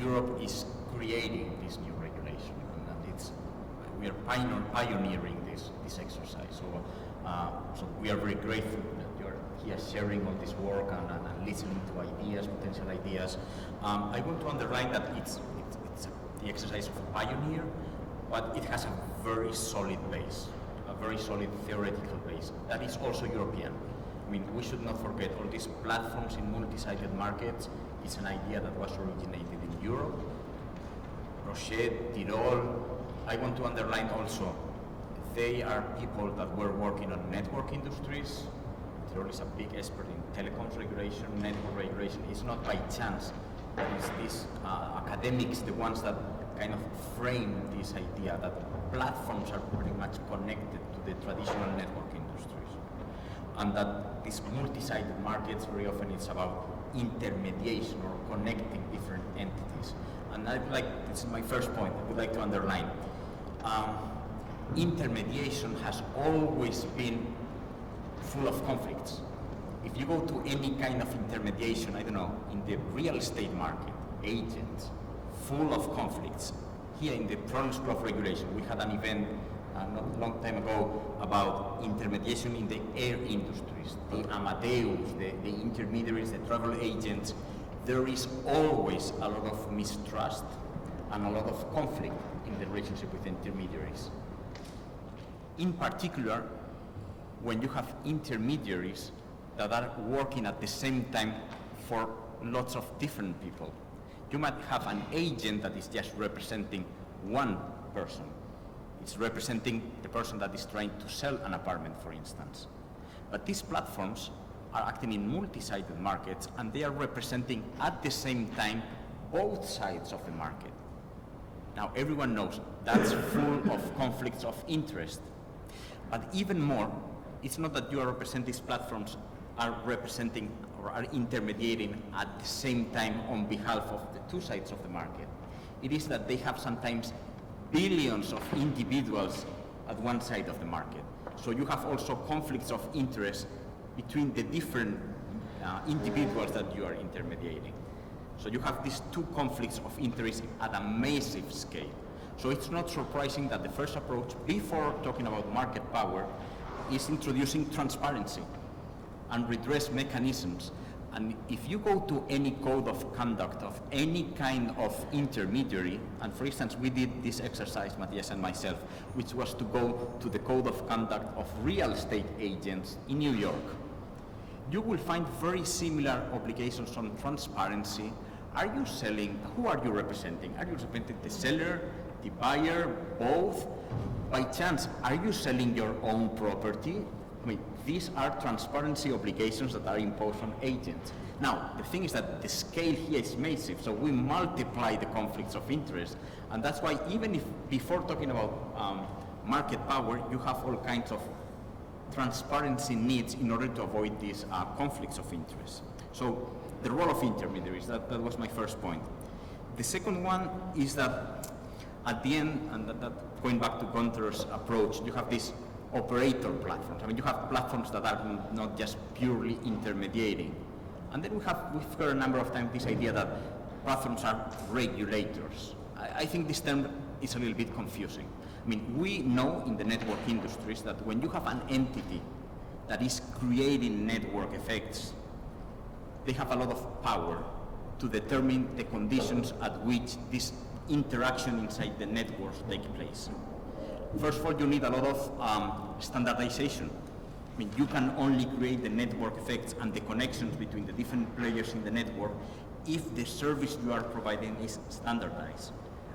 Europe is creating this new regulation, and we are pioneering this exercise. So we are very grateful that you're here sharing all this work and listening to ideas, potential ideas. I want to underline that it's the exercise of a pioneer, but it has a very solid base, a very solid theoretical base. That is also European. I mean, we should not forget all these platforms in multi-sided markets. It's an idea that was originated in Europe. Rocher, Tirol. I want to underline also, they are people that were working on network industries. Tirol is a big expert in telecoms regulation, network regulation. It's not by chance that it's these academics, the ones that kind of frame this idea that platforms are pretty much connected to the traditional network industries. And that these multi-sided markets, very often it's about intermediation or connecting different entities. And this is my first point, I would like to underline. Intermediation has always been full of conflicts. If you go to any kind of intermediation, I don't know, in the real estate market, agents, full of conflicts. Here in the Toronto School of Regulation, we had an event not a long time ago about intermediation in the air industries, the Amadeus, the intermediaries, the travel agents. There is always a lot of mistrust and a lot of conflict in the relationship with intermediaries. In particular, when you have intermediaries that are working at the same time for lots of different people. You might have an agent that is just representing one person. It's representing the person that is trying to sell an apartment, for instance. But these platforms are acting in multi-sided markets, and they are representing at the same time both sides of the market. Now, everyone knows that's full of conflicts of interest. But even more, it's not that you are representing these platforms are representing or are intermediating at the same time on behalf of the two sides of the market. It is that they have sometimes billions of individuals at one side of the market. So you have also conflicts of interest between the different individuals that you are intermediating. So you have these two conflicts of interest at a massive scale. So it's not surprising that the first approach, before talking about market power, is introducing transparency and redress mechanisms. And if you go to any code of conduct of any kind of intermediary, and for instance, we did this exercise, Matthias and myself, which was to go to the code of conduct of real estate agents in New York, you will find very similar obligations on transparency. Are you selling? Who are you representing? Are you representing the seller, the buyer, both? By chance, are you selling your own property? I mean, these are transparency obligations that are imposed on agents. Now, the thing is that the scale here is massive, so we multiply the conflicts of interest, and that's why even if before talking about market power, you have all kinds of transparency needs in order to avoid these conflicts of interest. So the role of intermediaries, that was my first point. The second one is that at the end, and that going back to Gunther's approach, you have these operator platforms. I mean, you have platforms that are not just purely intermediating. And then we've heard a number of times this idea that platforms are regulators. I think this term is a little bit confusing. I mean, we know in the network industries that when you have an entity that is creating network effects, they have a lot of power to determine the conditions at which this interaction inside the networks take place. First of all, you need a lot of standardization. I mean, you can only create the network effects and the connections between the different players in the network if the service you are providing is standardized.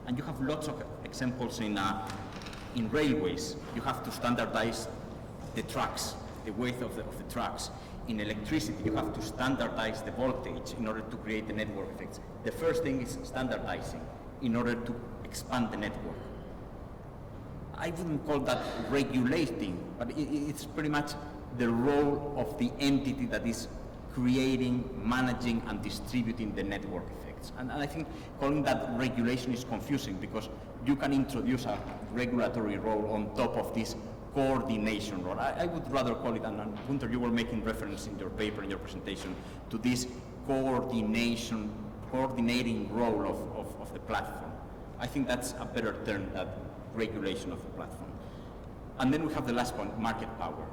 And you have lots of examples in railways. You have to standardize the tracks, the width of the tracks. In electricity, you have to standardize the voltage in order to create the network effects. The first thing is standardizing in order to expand the network. I wouldn't call that regulating, but it's pretty much the role of the entity that is creating, managing, and distributing the network effects. And I think calling that regulation is confusing because you can introduce a regulatory role on top of this coordination role. I would rather call it, and Gunther, you were making reference in your paper, in your presentation, to this coordinating role of the platform. I think that's a better term than regulation of the platform. And then we have the last point, market power.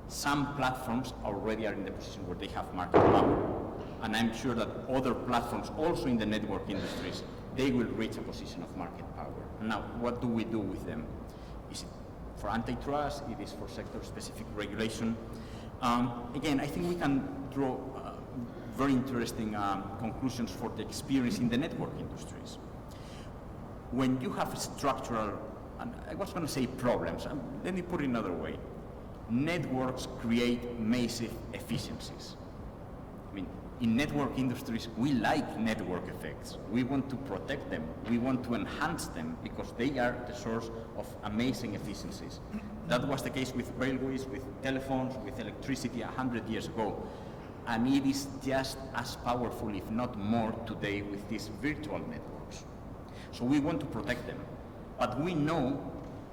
Some platforms already are in the position where they have market power. And I'm sure that other platforms also in the network industries they will reach a position of market power. Now, what do we do with them? Is it for antitrust? It is for sector-specific regulation? Again, I think we can draw very interesting conclusions for the experience in the network industries. When you have structural, and I was going to say problems, let me put it another way. Networks create massive efficiencies. I mean, in network industries, we like network effects. We want to protect them. We want to enhance them because they are the source of amazing efficiencies. That was the case with railways, with telephones, with electricity 100 years ago. And it is just as powerful, if not more, today with these virtual networks. So we want to protect them. But we know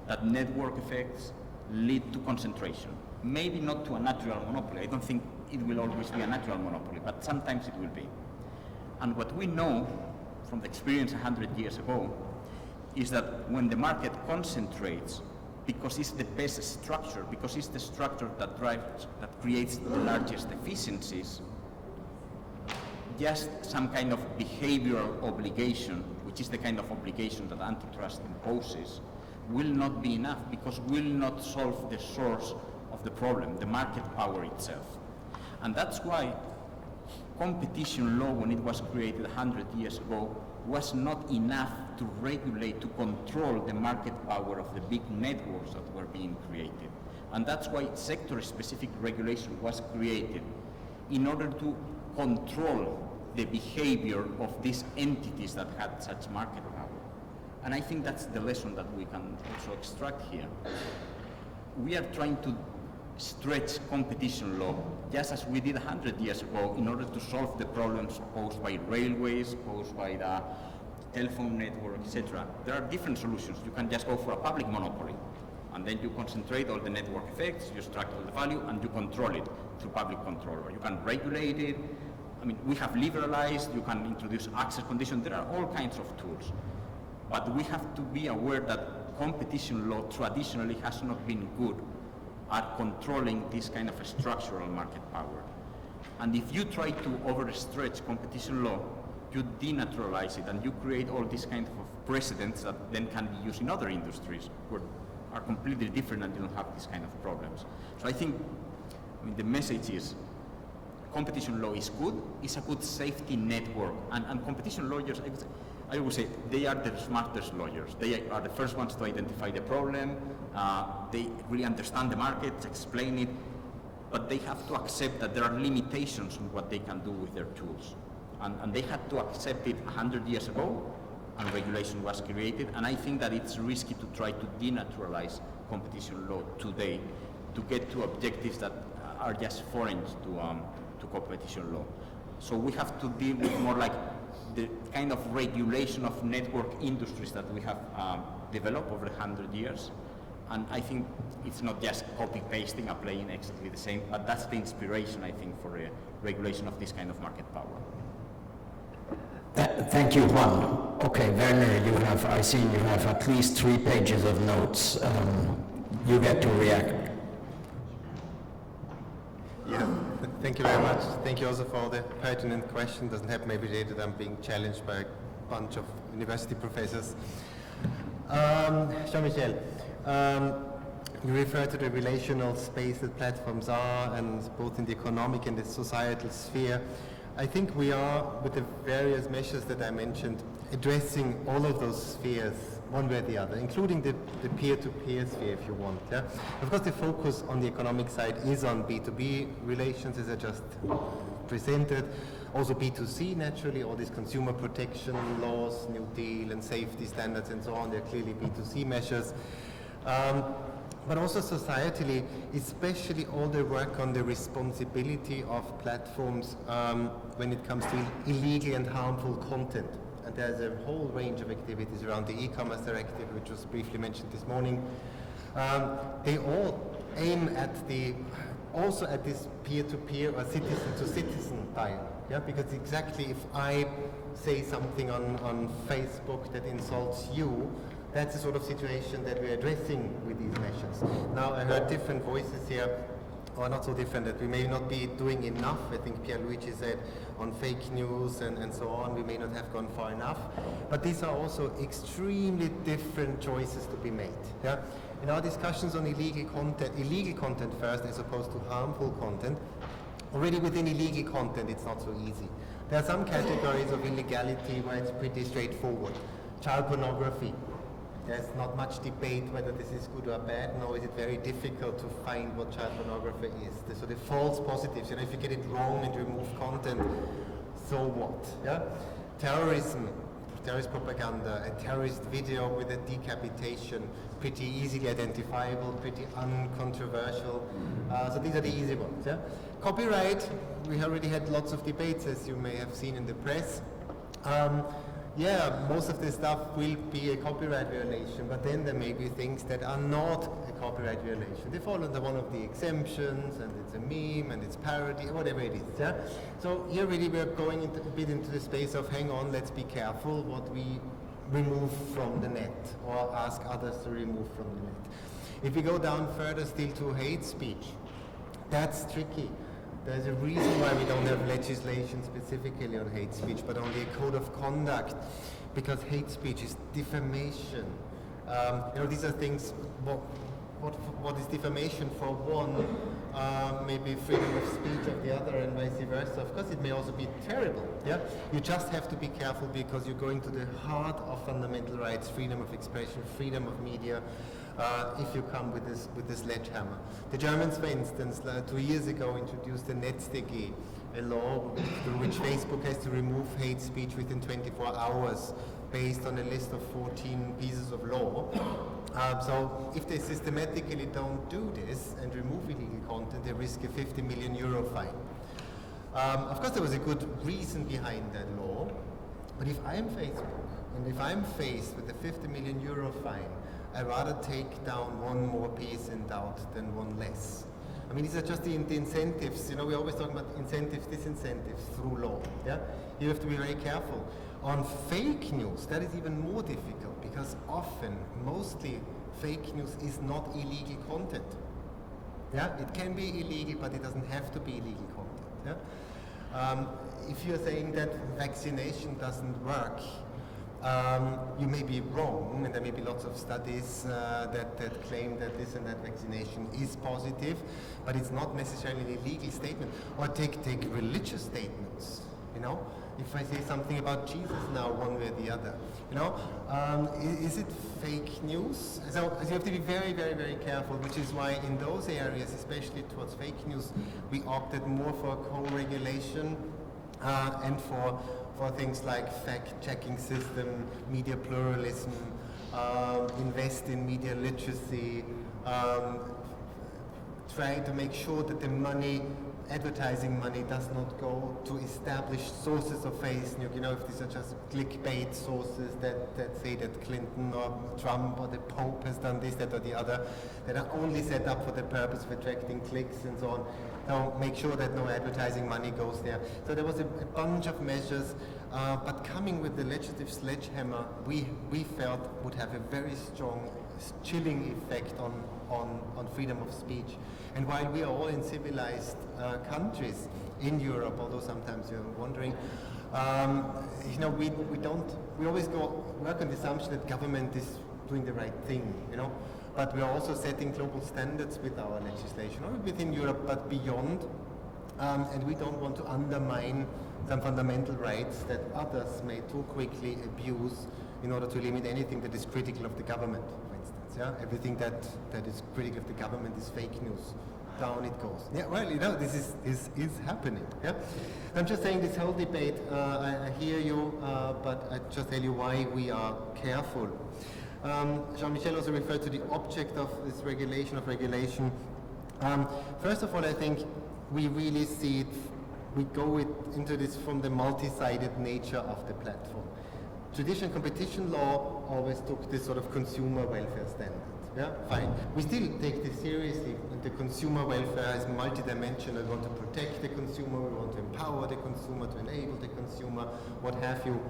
that network effects lead to concentration. Maybe not to a natural monopoly. I don't think it will always be a natural monopoly, but sometimes it will be. And what we know from the experience 100 years ago is that when the market concentrates, because it's the best structure, because it's the structure that creates the largest efficiencies, just some kind of behavioral obligation, which is the kind of obligation that antitrust imposes, will not be enough because will not solve the source of the problem, the market power itself. And that's why competition law, when it was created 100 years ago, was not enough to regulate, to control the market power of the big networks that were being created. And that's why sector-specific regulation was created in order to control the behavior of these entities that had such market power. And I think that's the lesson that we can also extract here. We are trying to stretch competition law, just as we did 100 years ago, in order to solve the problems posed by railways, posed by the telephone network, etc. There are different solutions. You can just go for a public monopoly, and then you concentrate all the network effects, you extract all the value, and you control it through public control. Or you can regulate it. I mean, we have liberalized, you can introduce access conditions. There are all kinds of tools. But we have to be aware that competition law traditionally has not been good at controlling this kind of a structural market power. And if you try to overstretch competition law, you denaturalize it and you create all these kind of precedents that then can be used in other industries where are completely different and you don't have these kind of problems. So I think, the message is competition law is good, it's a good safety network, and competition lawyers, I would say, they are the smartest lawyers. They are the first ones to identify the problem. They really understand the market, explain it, but they have to accept that there are limitations on what they can do with their tools. And they had to accept it 100 years ago, and regulation was created. And I think that it's risky to try to denaturalize competition law today to get to objectives that are just foreign to competition law. So we have to deal with more like the kind of regulation of network industries that we have developed over 100 years. And I think it's not just copy-pasting, applying exactly the same, but that's the inspiration, I think, for regulation of this kind of market power. Thank you, Juan. Okay, Werner, I see you have at least 3 pages of notes. You get to react. Yeah, thank you very much. Thank you also for the pertinent question. Doesn't happen every day that I'm being challenged by a bunch of university professors. Jean-Michel, you refer to the relational space that platforms are, and both in the economic and the societal sphere. I think we are, with the various measures that I mentioned, addressing all of those spheres one way or the other, including the peer-to-peer sphere, if you want. Yeah? Of course, the focus on the economic side is on B2B relations, as I just presented. Also B2C, naturally, all these consumer protection laws, New Deal and safety standards and so on, they're clearly B2C measures. But also societally, especially all the work on the responsibility of platforms when it comes to illegal and harmful content. And there's a whole range of activities around the E-Commerce Directive, which was briefly mentioned this morning. They all aim at also at this peer-to-peer or citizen-to-citizen dialogue. Yeah? Because exactly if I say something on Facebook that insults you, that's the sort of situation that we're addressing with these measures. Now, I heard different voices here or not so different, that we may not be doing enough. I think Pierluigi said on fake news and so on, we may not have gone far enough. But these are also extremely different choices to be made. Yeah? In our discussions on illegal content first as opposed to harmful content, already within illegal content it's not so easy. There are some categories of illegality where it's pretty straightforward. Child pornography. There's not much debate whether this is good or bad, nor is it very difficult to find what child pornography is. So the false positives, if you get it wrong and remove content, so what? Yeah? Terrorism, terrorist propaganda, a terrorist video with a decapitation, pretty easily identifiable, pretty uncontroversial. So these are the easy ones. Yeah? Copyright, we already had lots of debates, as you may have seen in the press. Yeah, most of this stuff will be a copyright violation, but then there may be things that are not a copyright violation. They fall under one of the exemptions, and it's a meme, and it's parody, whatever it is. Yeah? So here really we're going a bit into the space of, hang on, let's be careful what we remove from the net, or ask others to remove from the net. If we go down further still to hate speech, that's tricky. There's a reason why we don't have legislation specifically on hate speech, but only a code of conduct, because hate speech is defamation. These are things, what is defamation for one, maybe freedom of speech of the other, and vice versa. Of course, it may also be terrible. Yeah, you just have to be careful because you're going to the heart of fundamental rights, freedom of expression, freedom of media. If you come with this sledgehammer. The Germans, for instance, 2 years ago introduced the NetzDG, a law through which Facebook has to remove hate speech within 24 hours based on a list of 14 pieces of law. So if they systematically don't do this and remove illegal content, they risk a 50 million euro fine. Of course, there was a good reason behind that law, but if I'm Facebook and if I'm faced with a 50 million euro fine, I'd rather take down one more piece in doubt than one less. I mean, these are just the incentives. We always talk about incentives, disincentives through law. Yeah, you have to be very careful. On fake news, that is even more difficult because often, mostly, fake news is not illegal content. Yeah, it can be illegal, but it doesn't have to be illegal content. Yeah? If you're saying that vaccination doesn't work, you may be wrong, and there may be lots of studies that claim that this and that vaccination is positive, but it's not necessarily an illegal statement. Or take religious statements. If I say something about Jesus now, one way or the other, is it fake news? So you have to be very, very, very careful, which is why in those areas, especially towards fake news, we opted more for co-regulation and for things like fact-checking system, media pluralism, invest in media literacy, try to make sure that the advertising money does not go to established sources of fake news. If these are just clickbait sources that say that Clinton or Trump or the Pope has done this, that or the other, that are only set up for the purpose of attracting clicks and so on. So make sure that no advertising money goes there. So there was a bunch of measures, but coming with the legislative sledgehammer, we felt would have a very strong chilling effect on freedom of speech. And while we are all in civilized countries in Europe, although sometimes you're wondering, we always work on the assumption that government is doing the right thing, but we are also setting global standards with our legislation, not within Europe, but beyond, and we don't want to undermine some fundamental rights that others may too quickly abuse in order to limit anything that is critical of the government, for instance. Yeah? Everything that is critical of the government is fake news. Down it goes. Yeah, well, this is happening. Yeah, I'm just saying this whole debate. I hear you, but I just tell you why we are careful. Jean-Michel also referred to the object of this regulation. First of all, I think we really see it. We go into this from the multi-sided nature of the platform. Traditional competition law always took this sort of consumer welfare standard. Yeah, fine. We still take this seriously. The consumer welfare is multidimensional. We want to protect the consumer, we want to empower the consumer, to enable the consumer, what have you.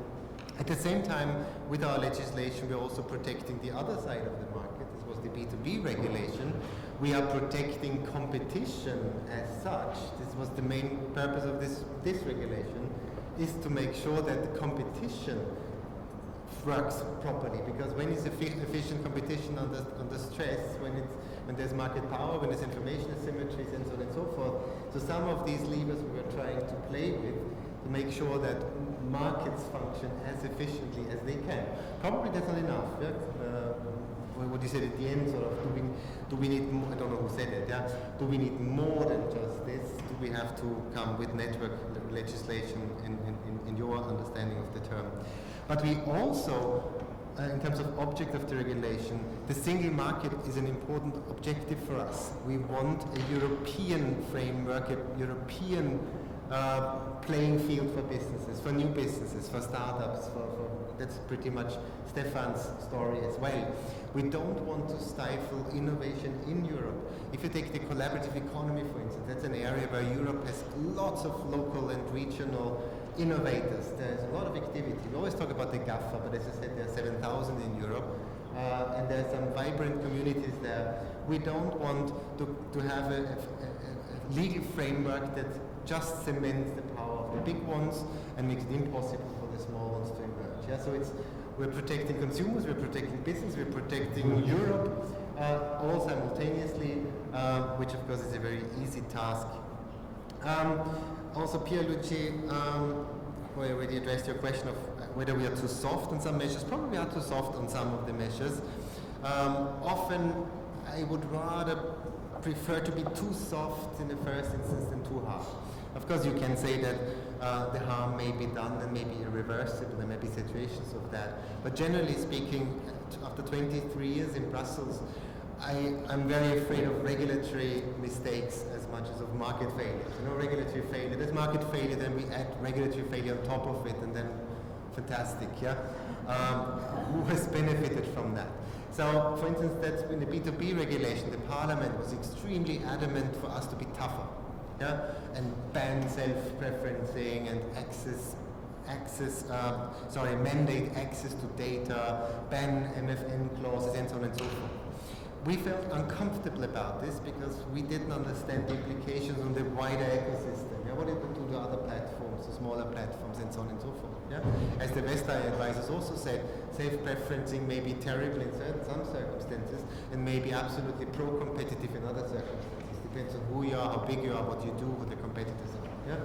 At the same time, with our legislation, we're also protecting the other side of the market. This was the B2B regulation, we are protecting competition as such. This was the main purpose of this regulation, is to make sure that the competition works properly, because when it's efficient competition under stress, when there's market power, when there's information asymmetries and so on and so forth. So some of these levers we were trying to play with to make sure that markets function as efficiently as they can. Probably that's not enough. Yeah? What you said at the end, sort of, do we need more? I don't know who said it. Yeah, do we need more than just this? Do we have to come with network legislation in your understanding of the term? But we also, in terms of object of the regulation, the single market is an important objective for us. We want a European framework, a European playing field for businesses, for new businesses, for startups, that's pretty much Stefan's story as well. We don't want to stifle innovation in Europe. If you take the collaborative economy, for instance, that's an area where Europe has lots of local and regional innovators. There's a lot of activity. We always talk about the GAFA, but as I said, there are 7,000 in Europe, and there are some vibrant communities there. We don't want to have a legal framework that just cements the power of the big ones and makes it impossible for the small ones to emerge. Yeah? So we're protecting consumers, we're protecting business, we're protecting Europe, all simultaneously, which of course is a very easy task. Also, Pierluigi, who already addressed your question of whether we are too soft on some measures. Probably we are too soft on some of the measures. Often, I would rather prefer to be too soft in the first instance than too hard. Of course, you can say that the harm may be done and may be irreversible. There may be situations of that. But generally speaking, after 23 years in Brussels, I'm very afraid of regulatory mistakes as much as of market failures. You know, regulatory failure. There's market failure, then we add regulatory failure on top of it, and then fantastic, yeah? Who has benefited from that? So, for instance, that's in the B2B regulation, the Parliament was extremely adamant for us to be tougher, yeah? And ban self-preferencing and mandate access to data, ban MFN clauses, and so on and so forth. We felt uncomfortable about this because we didn't understand the implications on the wider ecosystem. Yeah? What it would do to other platforms, to smaller platforms, and so on and so forth. Yeah? As the Western advisors also said, self-preferencing may be terrible in some circumstances and may be absolutely pro-competitive in other circumstances. Depends on who you are, how big you are, what you do, who the competitors are. Yeah?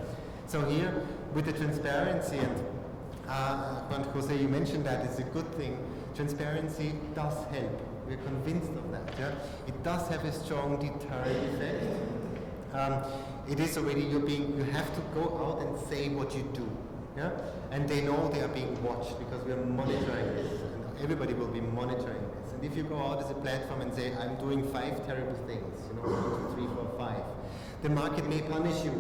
So here, with the transparency, and Jose, you mentioned that, it's a good thing. Transparency does help. We're convinced of that. Yeah? It does have a strong deterrent effect. It is already you have to go out and say what you do. Yeah? And they know they are being watched because we are monitoring this. And everybody will be monitoring this. And if you go out as a platform and say, I'm doing 5 terrible things, 1, 2, 3, 4, 5, the market may punish you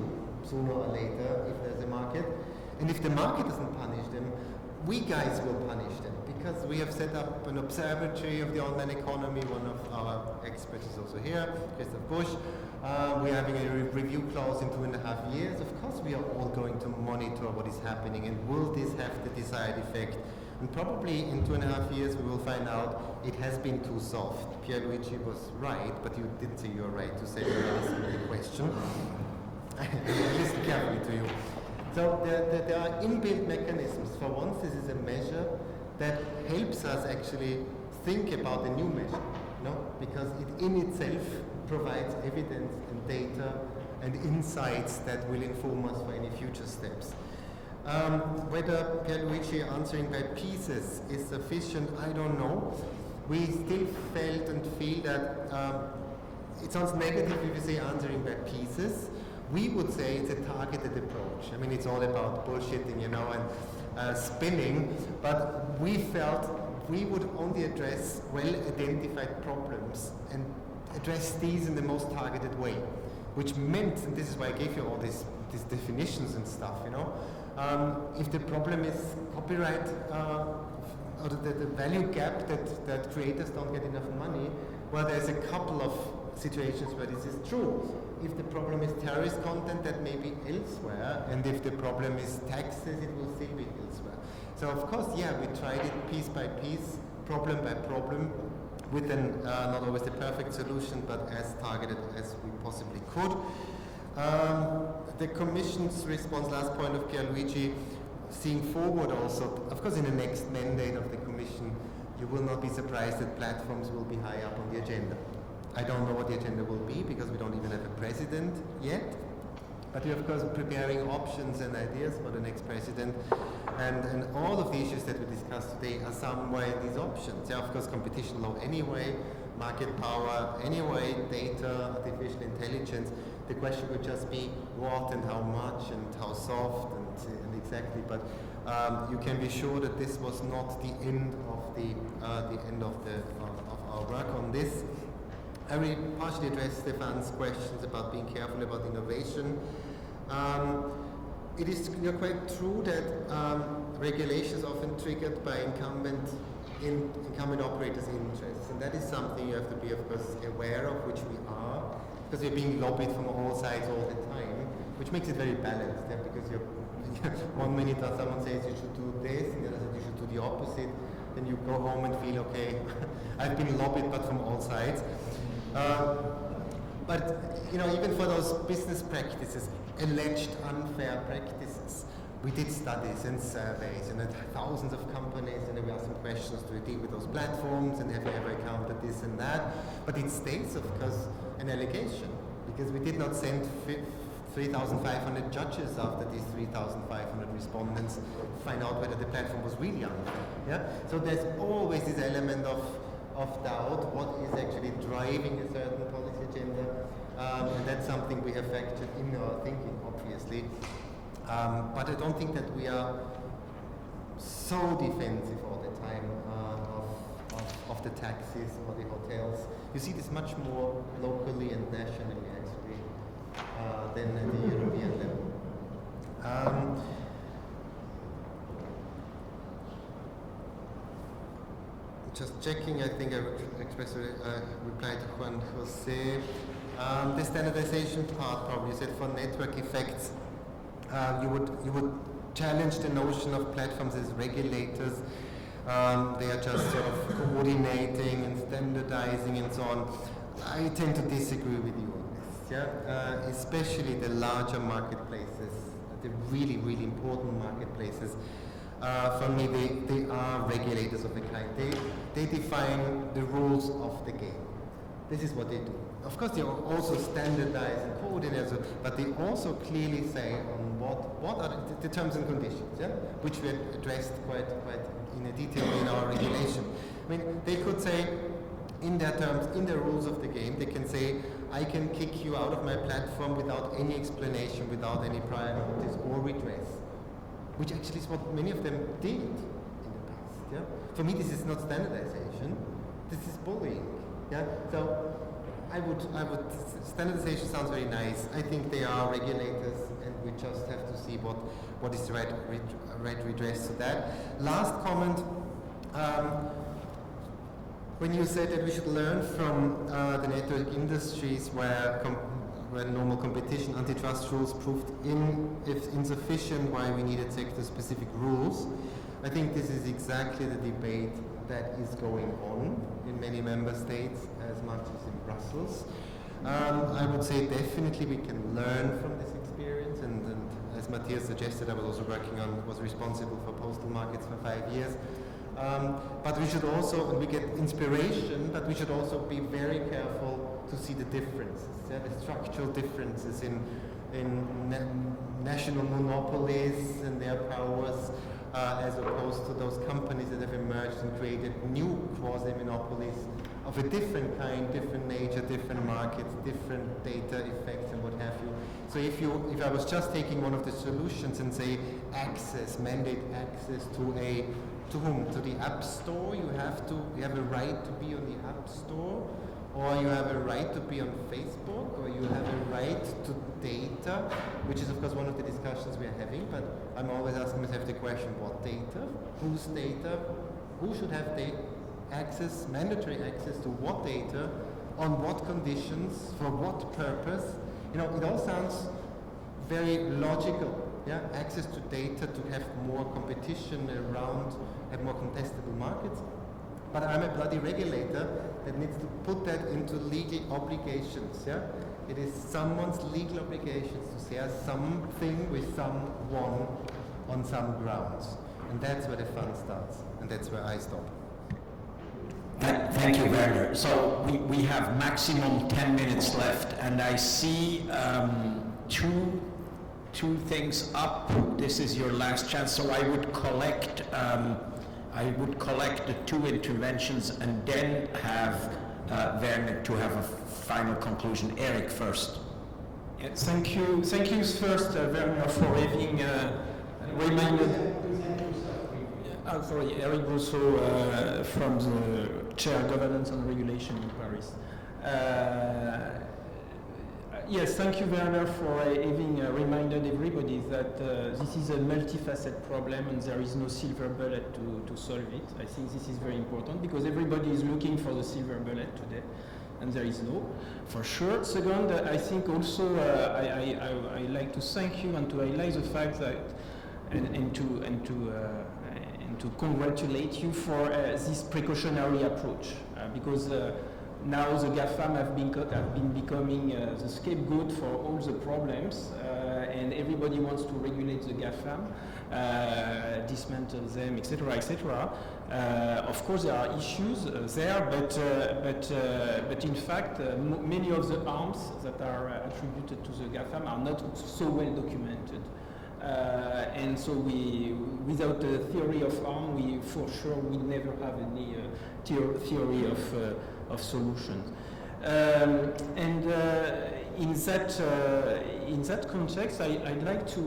sooner or later if there's a market. And if the market doesn't punish them, we guys will punish them, because we have set up an observatory of the online economy. One of our experts is also here, Christoph Busch. We're having a review clause in 2.5 years. Of course, we are all going to monitor what is happening, and will this have the desired effect? And probably in 2.5 years, we will find out it has been too soft. Pierluigi was right, but you didn't say you were right to say you were asking the question. I listen carefully to you. So there are inbuilt mechanisms. For once, this is a measure that helps us actually think about a new measure, because it in itself provides evidence and data and insights that will inform us for any future steps. Whether Pierluigi answering by pieces is sufficient, I don't know. We still felt and feel that it sounds negative if you say answering by pieces. We would say it's a targeted approach. I mean, it's all about bullshitting, and spinning, but we felt we would only address well-identified problems and address these in the most targeted way, which meant, and this is why I gave you all these definitions and stuff, if the problem is copyright or the value gap that creators don't get enough money, well, there's a couple of situations where this is true. If the problem is terrorist content, that may be elsewhere, and if the problem is taxes, it will still be elsewhere. So of course, yeah, we tried it piece by piece, problem by problem, with not always the perfect solution, but as targeted as we possibly could. The Commission's response, last point of Pierluigi, seeing forward also, of course in the next mandate of the Commission, you will not be surprised that platforms will be high up on the agenda. I don't know what the agenda will be because we don't even have a president yet. But we're of course preparing options and ideas for the next president. And all of the issues that we discussed today are somewhere in these options. Yeah, of course, competition law anyway, market power anyway, data, artificial intelligence. The question would just be what and how much and how soft and exactly. But you can be sure that this was not the end of our work on this. I will partially address Stefan's questions about being careful about innovation. It is quite true that regulation is often triggered by incumbent operators' interests, and that is something you have to be, of course, aware of, which we are, because you're being lobbied from all sides all the time, which makes it very balanced. Yeah? Because one minute someone says you should do this, and the other says you should do the opposite, then you go home and feel okay. I've been lobbied, but from all sides. But even for those business practices, alleged unfair practices, we did studies and surveys and thousands of companies, and we asked them questions: do you deal with those platforms, and have you ever encountered this and that? But it stays, of course, an allegation, because we did not send 3,500 judges after these 3,500 respondents to find out whether the platform was really unfair. Yeah? So there's always this element of doubt, what is actually driving a certain policy agenda, and that's something we have factored in our thinking, obviously. But I don't think that we are so defensive all the time of the taxis or the hotels. You see this much more locally and nationally, actually, than at the European level. Just checking, I think I expressed a reply to Juan Jose. The standardization part, probably, you said for network effects, you would challenge the notion of platforms as regulators. They are just sort of coordinating and standardizing and so on. I tend to disagree with you on this. Yeah? Especially the larger marketplaces, the really, really important marketplaces. For me, they are regulators of a kind. They define the rules of the game. This is what they do. Of course, they also standardize and coordinate, but they also clearly say on what are the terms and conditions, yeah? Which we addressed quite in a detail in our regulation. I mean, they could say in their terms, in the rules of the game, they can say, I can kick you out of my platform without any explanation, without any prior notice or redress. Which actually is what many of them did in the past. Yeah? For me, this is not standardization. This is bullying. Yeah? So standardization sounds very nice. I think they are regulators, and we just have to see what is the right redress to that. Last comment. When you said that we should learn from the network industries where normal competition antitrust rules proved insufficient, why we needed sector-specific rules. I think this is exactly the debate that is going on in many member states as much as in Brussels. I would say definitely we can learn from this experience, and as Matthias suggested, I was also was responsible for postal markets for 5 years. But we should also, and we get inspiration, but we should also be very careful to see the differences, the structural differences in national monopolies and their powers, as opposed to those companies that have emerged and created new quasi-monopolies of a different kind, different nature, different markets, different data effects and what have you. So if I was just taking one of the solutions and say mandate access to whom? To the App Store? You have a right to be on the App Store, or you have a right to be on Facebook, or you have a right to data, which is of course one of the discussions we are having, but I'm always asking myself the question, what data? Whose data? Who should have access, mandatory access to what data, on what conditions, for what purpose? It all sounds very logical. Yeah, access to data to have more competition around, have more contestable markets. but I'm a bloody regulator that needs to put that into legal obligations. Yeah, it is someone's legal obligations to share something with someone on some grounds, and that's where the fun starts, and that's where I stop. Thank you, Werner. So we have maximum 10 minutes left, and I see two things up. This is your last chance, so I would collect the two interventions and then have Werner to have a final conclusion. Eric first. Yeah, thank you first, Werner, for having reminded. Sorry, Eric Rousseau from the Chair Governance and Regulation in Paris. Yes, thank you, Werner, for having reminded everybody that this is a multifaceted problem and there is no silver bullet to solve it. I think this is very important because everybody is looking for the silver bullet today, and there is no, for sure. Second, I think also I like to thank you and to highlight the fact that and to congratulate you for this precautionary approach because now the GAFAM have been becoming the scapegoat for all the problems, and everybody wants to regulate the GAFAM, dismantle them, etc., etc. Of course, there are issues there, but in fact, many of the harms that are attributed to the GAFAM are not so well documented. And so without a theory of harm, we for sure will never have any theory of solutions. In that context, I'd like to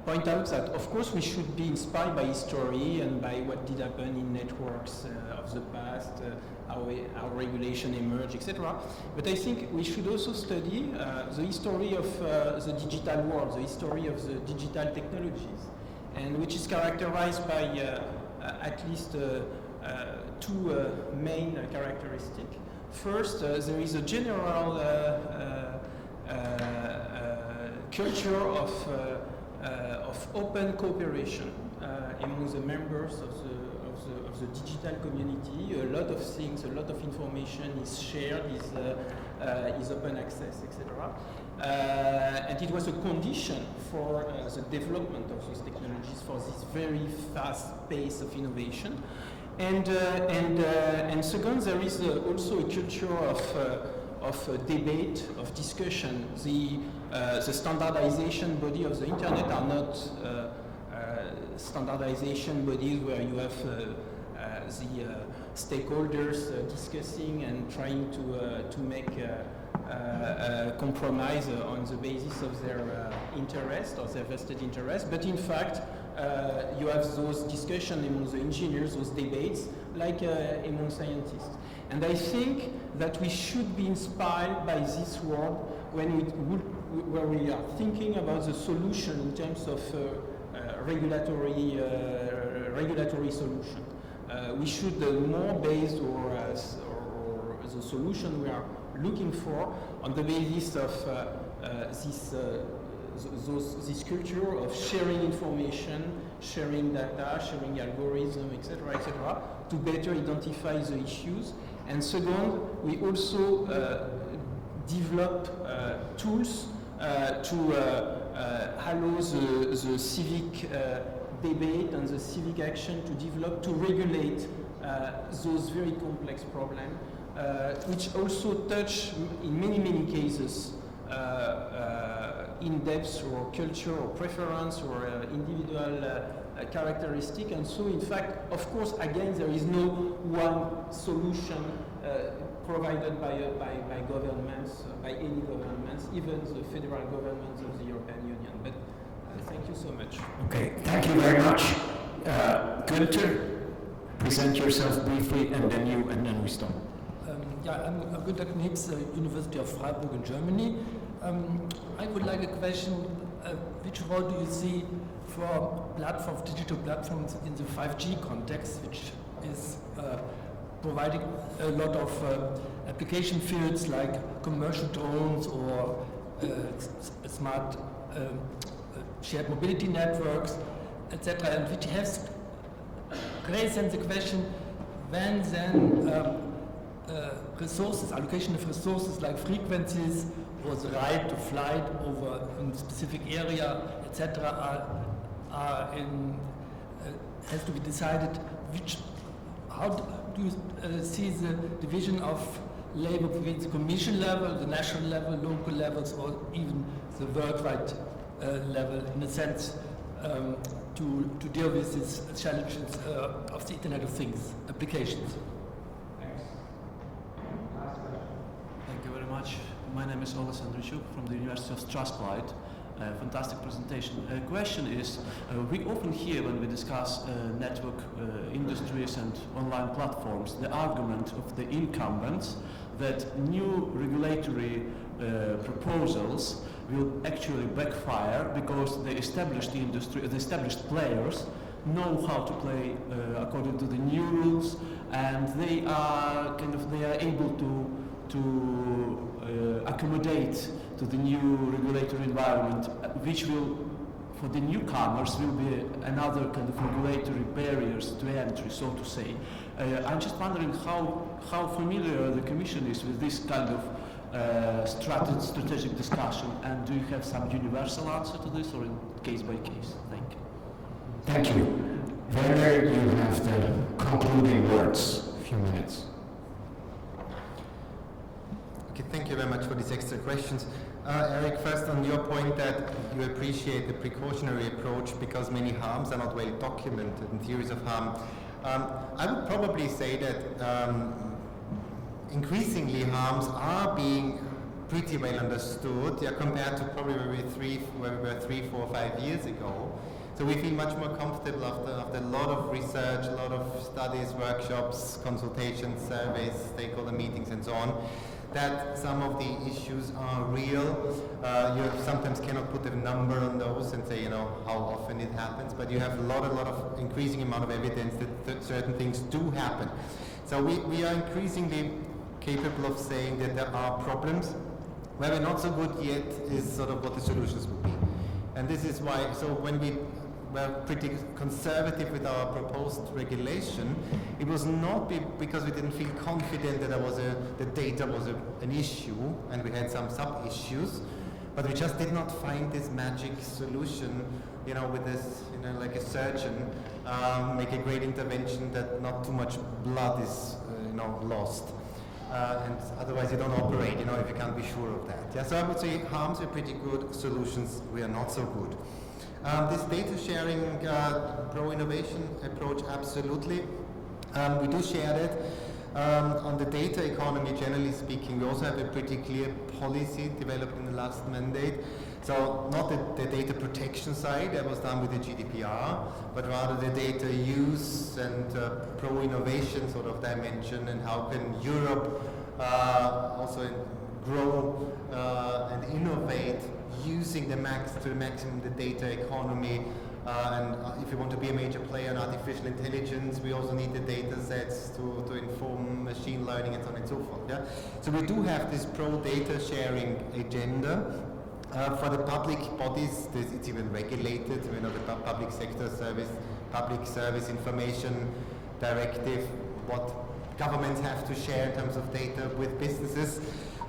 point out that, of course, we should be inspired by history and by what did happen in networks of the past, how regulation emerged, etc. But I think we should also study the history of the digital world, the history of the digital technologies, and which is characterized by at least two main characteristics. First, there is a general culture of open cooperation among the members of the digital community. A lot of things, a lot of information is shared, is open access, etc. And it was a condition for the development of these technologies, for this very fast pace of innovation. And second, there is also a culture of debate, of discussion. The standardization body of the internet are not standardization bodies where you have the stakeholders discussing and trying to make a compromise on the basis of their interest or their vested interest. But in fact, you have those discussions among the engineers, those debates, like among scientists. And I think that we should be inspired by this world where we are thinking about the solution in terms of regulatory solution. We should more base or the solution we are looking for on the basis of this culture of sharing information, sharing data, sharing algorithms, etc., to better identify the issues. And second, we also develop tools to allow the civic debate and the civic action to develop, to regulate those very complex problems, which also touch, in many cases, in-depth or culture or preference or individual characteristic. And so, in fact, of course, again, there is no one solution provided by governments, by any governments, even the federal governments of the European Union. But thank you so much. Okay, thank you very much. Günther, present yourself briefly, and then we start. Yeah, I'm Günther Knicks, University of Freiburg in Germany. I would like a question, which role do you see for platforms, digital platforms in the 5G context, which is providing a lot of application fields like commercial drones or smart shared mobility networks, etc., and which has raised then the question, when then resources, allocation of resources like frequencies or the right to flight over a specific area, etc., has to be decided. How do you see the division of labor between the Commission level, the national level, local levels, or even the worldwide level, in a sense, to deal with these challenges of the Internet of Things applications? Thank you very much. My name is Oles Andrichuk from the University of Strathclyde. Fantastic presentation. Question is, we often hear when we discuss network industries and online platforms, the argument of the incumbents that new regulatory proposals will actually backfire because the established industry, the established players know how to play according to the new rules, and they are able to accommodate to the new regulatory environment, which will, for the newcomers, will be another kind of regulatory barriers to entry, so to say. I'm just wondering how familiar the Commission is with this kind of strategic discussion, and do you have some universal answer to this, or in case by case? Thank you. Thank you. Werner, you have the concluding words. A few minutes. Okay, thank you very much for these extra questions. Eric, first on your point that you appreciate the precautionary approach because many harms are not well documented and theories of harm. I would probably say that increasingly harms are being pretty well understood, compared to probably where we were 3, 4, 5 years ago. So we feel much more comfortable after a lot of research, a lot of studies, workshops, consultations, surveys, stakeholder meetings and so on, that some of the issues are real. You sometimes cannot put a number on those and say, how often it happens, but you have a lot of increasing amount of evidence that certain things do happen. So we are increasingly capable of saying that there are problems. Where we're not so good yet is sort of what the solutions would be. And this is why, so when we were pretty conservative with our proposed regulation, it was not because we didn't feel confident that the data was an issue and we had some sub-issues, but we just did not find this magic solution, with this, like a surgeon, make a great intervention that not too much blood is, lost. And otherwise you don't operate, if you can't be sure of that. Yeah, so I would say harms are pretty good, solutions we are not so good. This data sharing pro-innovation approach, absolutely. We do share that. On the data economy, generally speaking, we also have a pretty clear policy developed in the last mandate. So not the data protection side, that was done with the GDPR, but rather the data use and pro-innovation sort of dimension, and how can Europe also grow and innovate using to the maximum the data economy. And if you want to be a major player in artificial intelligence, we also need the data sets to inform machine learning and so on and so forth. Yeah? So we do have this pro-data sharing agenda. For the public bodies, it's even regulated. The public sector service, public service information directive, what governments have to share in terms of data with businesses.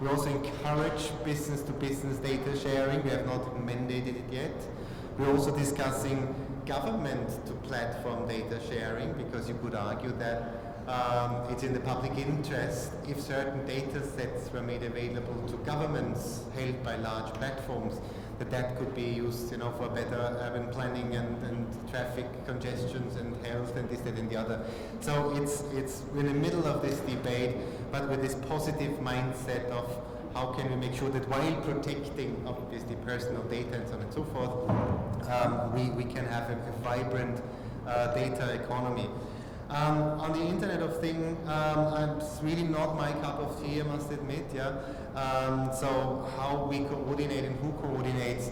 We also encourage business-to-business data sharing. We have not mandated it yet. We're also discussing government-to-platform data sharing, because you could argue that it's in the public interest if certain data sets were made available to governments held by large platforms, that could be used for better urban planning and traffic congestions and health and this, that and the other. So we're in the middle of this debate, but with this positive mindset of how can we make sure that while protecting obviously personal data and so on and so forth, we can have a vibrant data economy. On the Internet of Things, it's really not my cup of tea, I must admit. Yeah. So how we coordinate and who coordinates,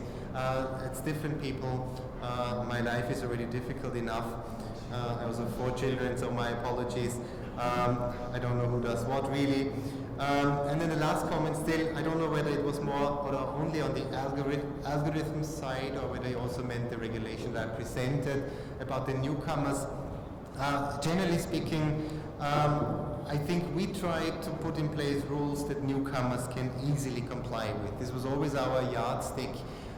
it's different people. My life is already difficult enough. I also have 4 children, so my apologies. I don't know who does what really. And then the last comment still, I don't know whether it was more or only on the algorithm side, or whether you also meant the regulation that I presented about the newcomers. Generally speaking, I think we tried to put in place rules that newcomers can easily comply with. This was always our yardstick.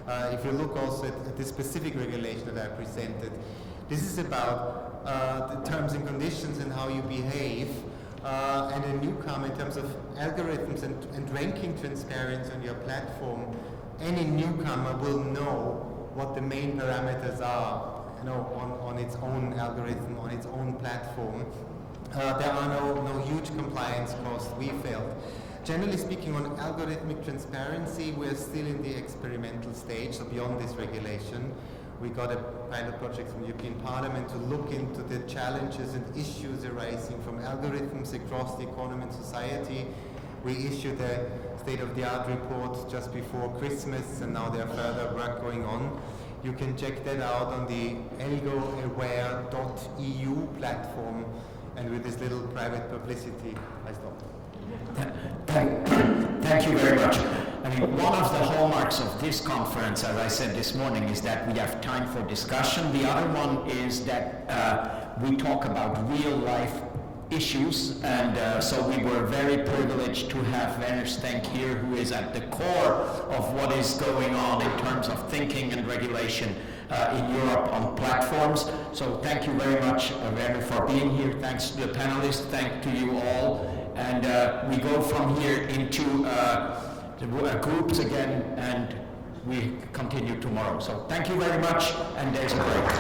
If you look also at the specific regulation that I presented, this is about the terms and conditions and how you behave. And a newcomer in terms of algorithms and ranking transparency on your platform, any newcomer will know what the main parameters are, you know, on its own algorithm, on its own platform. There are no huge compliance costs, we felt. Generally speaking, on algorithmic transparency, we're still in the experimental stage, so beyond this regulation. We got a pilot project from the European Parliament to look into the challenges and issues arising from algorithms across the economy and society. We issued a state-of-the-art report just before Christmas, and now there's further work going on. You can check that out on the algoaware.eu platform, and with this little private publicity, I stop. Thank you very much. I mean, one of the hallmarks of this conference, as I said this morning, is that we have time for discussion. The other one is that we talk about real-life issues, and so we were very privileged to have Werner Stengg here, who is at the core of what is going on in terms of thinking and regulation in Europe on platforms. So thank you very much, Werner, for being here. Thanks to the panelists. Thank to you all. And we go from here into the groups again, and we continue tomorrow. So thank you very much, and there's a break.